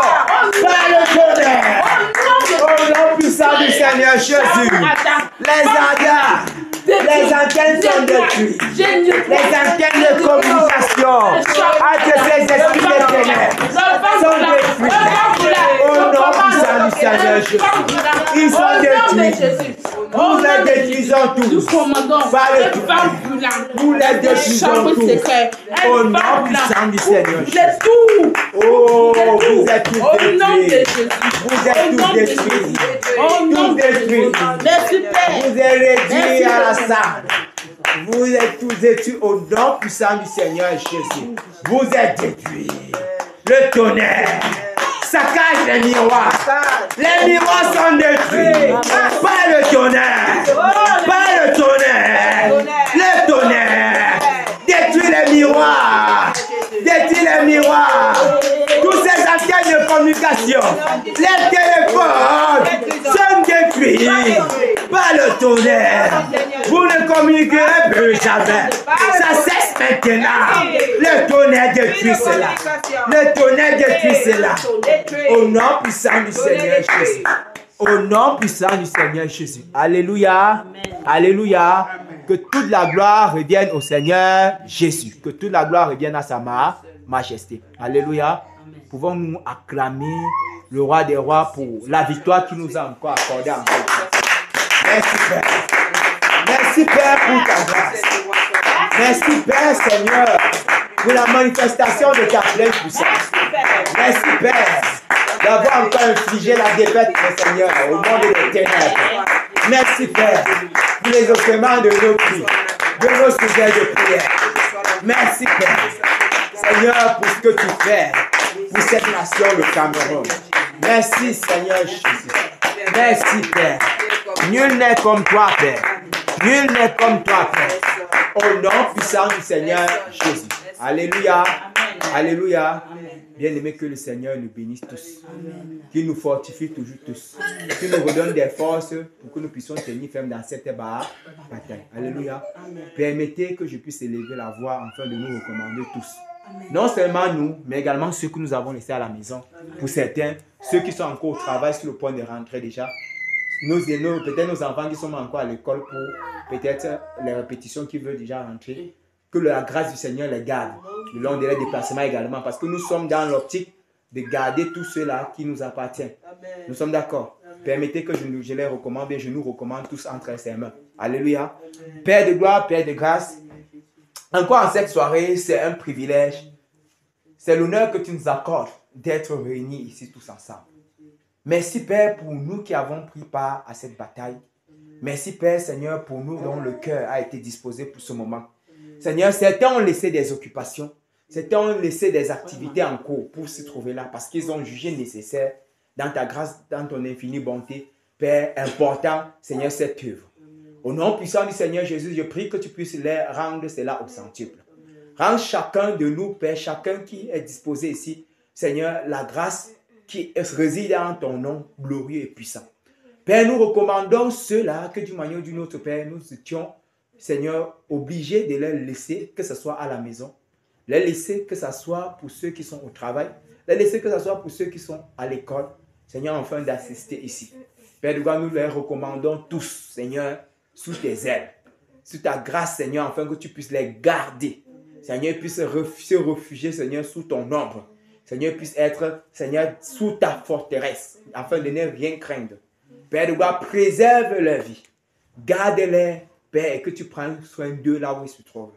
[SPEAKER 2] Par le tonnerre. Au nom puissant du Seigneur Jésus. Les antennes sont détruites. Les antennes de communication entre ces esprits de ténèbres sont détruites. Au nom puissant du Seigneur Jésus. Ils sont détruits. Nous les détruisons tous. Par le Vous les détruisons
[SPEAKER 4] chambre
[SPEAKER 2] tous.
[SPEAKER 4] secrète.
[SPEAKER 2] Au nom puissant du Seigneur.
[SPEAKER 4] Vous êtes tout.
[SPEAKER 2] Oh, vous êtes tous
[SPEAKER 4] Au nom de
[SPEAKER 2] détruits.
[SPEAKER 4] Jésus.
[SPEAKER 2] Vous êtes tous détruits.
[SPEAKER 4] Au nom
[SPEAKER 2] Tous
[SPEAKER 4] de Jésus.
[SPEAKER 2] détruits.
[SPEAKER 4] Merci Père.
[SPEAKER 2] Vous êtes réduits à la salle. Vous êtes tous détruits au nom puissant du Seigneur Jésus. Vous êtes détruits. Le tonnerre saccage les miroirs. Les miroirs sont détruits. Pas le tonnerre. Pas le tonnerre. Le tonnerre. Détruis les miroirs. Détruis les miroirs. Tous ces antennes de communication. Les téléphones sont détruits. Pas le tonnerre. Vous ne communiquerez plus jamais. Ça cesse maintenant. Le tonnerre détruit cela. Le tonnerre détruit cela. Au nom puissant du Seigneur Jésus. Au nom puissant du Seigneur Jésus. Alléluia. Alléluia. Que toute la gloire revienne au Seigneur Jésus. Que toute la gloire revienne à sa majesté. Alléluia. Pouvons-nous acclamer le roi des rois pour la victoire qu'il nous a encore accordée. Merci Père. Merci Père pour ta grâce. Merci Père Seigneur pour la manifestation de ta pleine puissance. Merci Père d'avoir encore infligé la défaite mon Seigneur au monde des ténèbres. Merci Père pour les ossements de nos cris, de nos sujets de prière. Merci Père Seigneur pour ce que tu fais pour cette nation, le Cameroun. Merci Seigneur Jésus. Merci Père. Nul n'est comme toi Père. Nul n'est comme toi Père. Au nom puissant du Seigneur Jésus. Alléluia. Alléluia. Bien-aimés, que le Seigneur nous bénisse tous. Qu'il nous fortifie toujours tous. Qu'il nous redonne des forces pour que nous puissions tenir ferme dans cette bataille. Alléluia. Permettez que je puisse élever la voix afin de nous recommander tous. Non seulement nous, mais également ceux que nous avons laissés à la maison. Pour certains, ceux qui sont encore au travail sur le point de rentrer déjà. Peut-être nos enfants qui sont encore à l'école pour peut-être les répétitions qui veulent déjà rentrer. Que la grâce du Seigneur les garde. Le long de leurs déplacements également. Parce que nous sommes dans l'optique de garder tout cela qui nous appartient. Nous sommes d'accord. Permettez que je les recommande et je nous recommande tous entre ses mains. Alléluia. Père de gloire, Père de grâce. Encore en cette soirée, c'est un privilège. C'est l'honneur que tu nous accordes d'être réunis ici tous ensemble. Merci Père pour nous qui avons pris part à cette bataille. Merci Père Seigneur pour nous dont le cœur a été disposé pour ce moment. Seigneur, certains ont laissé des occupations, certains ont laissé des activités en cours pour se trouver là parce qu'ils ont jugé nécessaire dans ta grâce, dans ton infinie bonté, Père, important, Seigneur, cette œuvre. Au nom puissant du Seigneur Jésus, je prie que tu puisses les rendre cela au centuple. Rends chacun de nous, Père, chacun qui est disposé ici, Seigneur, la grâce qui réside en ton nom glorieux et puissant. Père, nous recommandons ceux-là que d'une manière ou d'une autre, Père, nous étions, Seigneur, obligés de les laisser, que ce soit à la maison, les laisser que ce soit pour ceux qui sont au travail, les laisser que ce soit pour ceux qui sont à l'école, Seigneur, enfin d'assister ici. Père de gloire, nous les recommandons tous, Seigneur, sous tes ailes, sous ta grâce, Seigneur, afin que tu puisses les garder. Seigneur, puisse se réfugier, Seigneur, sous ton ombre. Seigneur, puisse être, Seigneur, sous ta forteresse, afin de ne rien craindre. Père de gloire, préserve leur vie. Garde-les, Père, et que tu prennes soin d'eux là où ils se trouvent.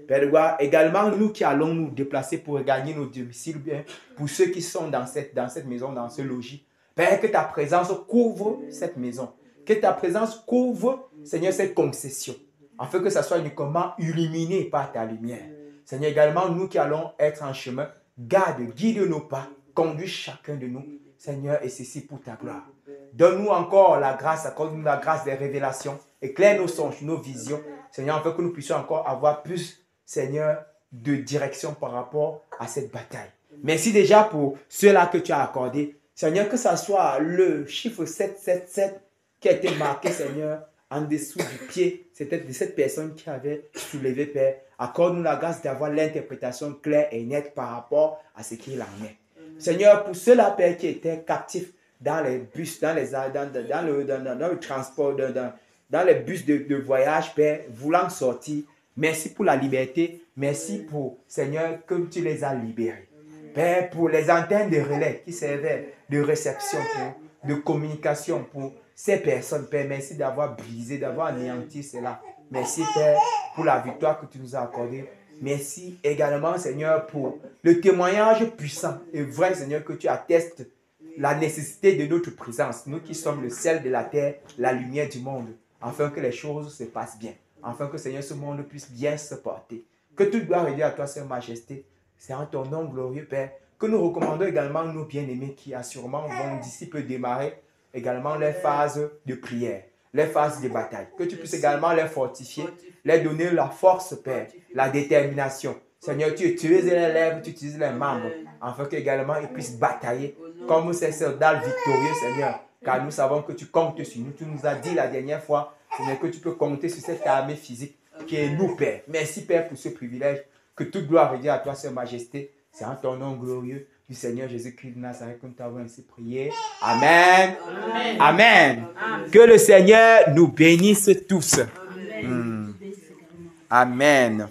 [SPEAKER 2] Père de gloire, également, nous qui allons nous déplacer pour gagner nos domiciles, bien, pour ceux qui sont dans cette maison, dans ce logis. Père, que ta présence couvre cette maison. Que ta présence couvre, Seigneur, cette concession. Afin que ça soit uniquement illuminé par ta lumière. Seigneur, également, nous qui allons être en chemin, garde, guide nos pas, conduis chacun de nous, Seigneur, et ceci pour ta gloire. Donne-nous encore la grâce, accorde-nous la grâce des révélations, éclaire nos songes, nos visions, Seigneur, afin que nous puissions encore avoir plus, Seigneur, de direction par rapport à cette bataille. Merci déjà pour ceux-là que tu as accordés. Seigneur, que ce soit le chiffre 777 qui a été marqué, Seigneur, en dessous du pied, c'était de cette personne qui avait soulevé, Père. Accorde-nous la grâce d'avoir l'interprétation claire et nette par rapport à ce qu'il en est. Seigneur, pour ceux-là, Père, qui étaient captifs dans les bus, dans le transport, dans les bus de voyage, Père, voulant sortir, merci pour la liberté. Merci pour, Seigneur, que tu les as libérés. Père, pour les antennes de relais qui servaient de réception, de communication pour ces personnes, Père, merci d'avoir brisé, d'avoir anéanti cela.
[SPEAKER 1] Merci, Père, pour la victoire que tu nous as accordée. Merci également, Seigneur, pour le témoignage puissant et vrai, Seigneur, que tu attestes la nécessité de notre présence. Nous qui sommes le sel de la terre, la lumière du monde, afin que les choses se passent bien. Afin que, Seigneur, ce monde puisse bien se porter. Que toute gloire et Dieu à toi, Seigneur Majesté. C'est en ton nom glorieux, Père, que nous recommandons également nos bien-aimés qui assurément vont d'ici peu démarrer également les phases de prière, les phases de bataille. Que tu puisses également les fortifier, les donner la force, Père, la détermination. Seigneur, tu utilises les lèvres, tu utilises les membres, afin qu'également ils puissent batailler comme ces soldats victorieux, Seigneur. Car nous savons que tu comptes sur nous. Tu nous as dit la dernière fois, Seigneur, que tu peux compter sur cette armée physique qui est nous, Père. Merci, Père, pour ce privilège. Que toute gloire revienne à toi, Seigneur Majesté. C'est en ton nom glorieux du Seigneur Jésus-Christ de Nazareth que nous t'avons ainsi prié. Amen. Amen. Amen. Amen. Que le Seigneur nous bénisse tous. Amen. Amen.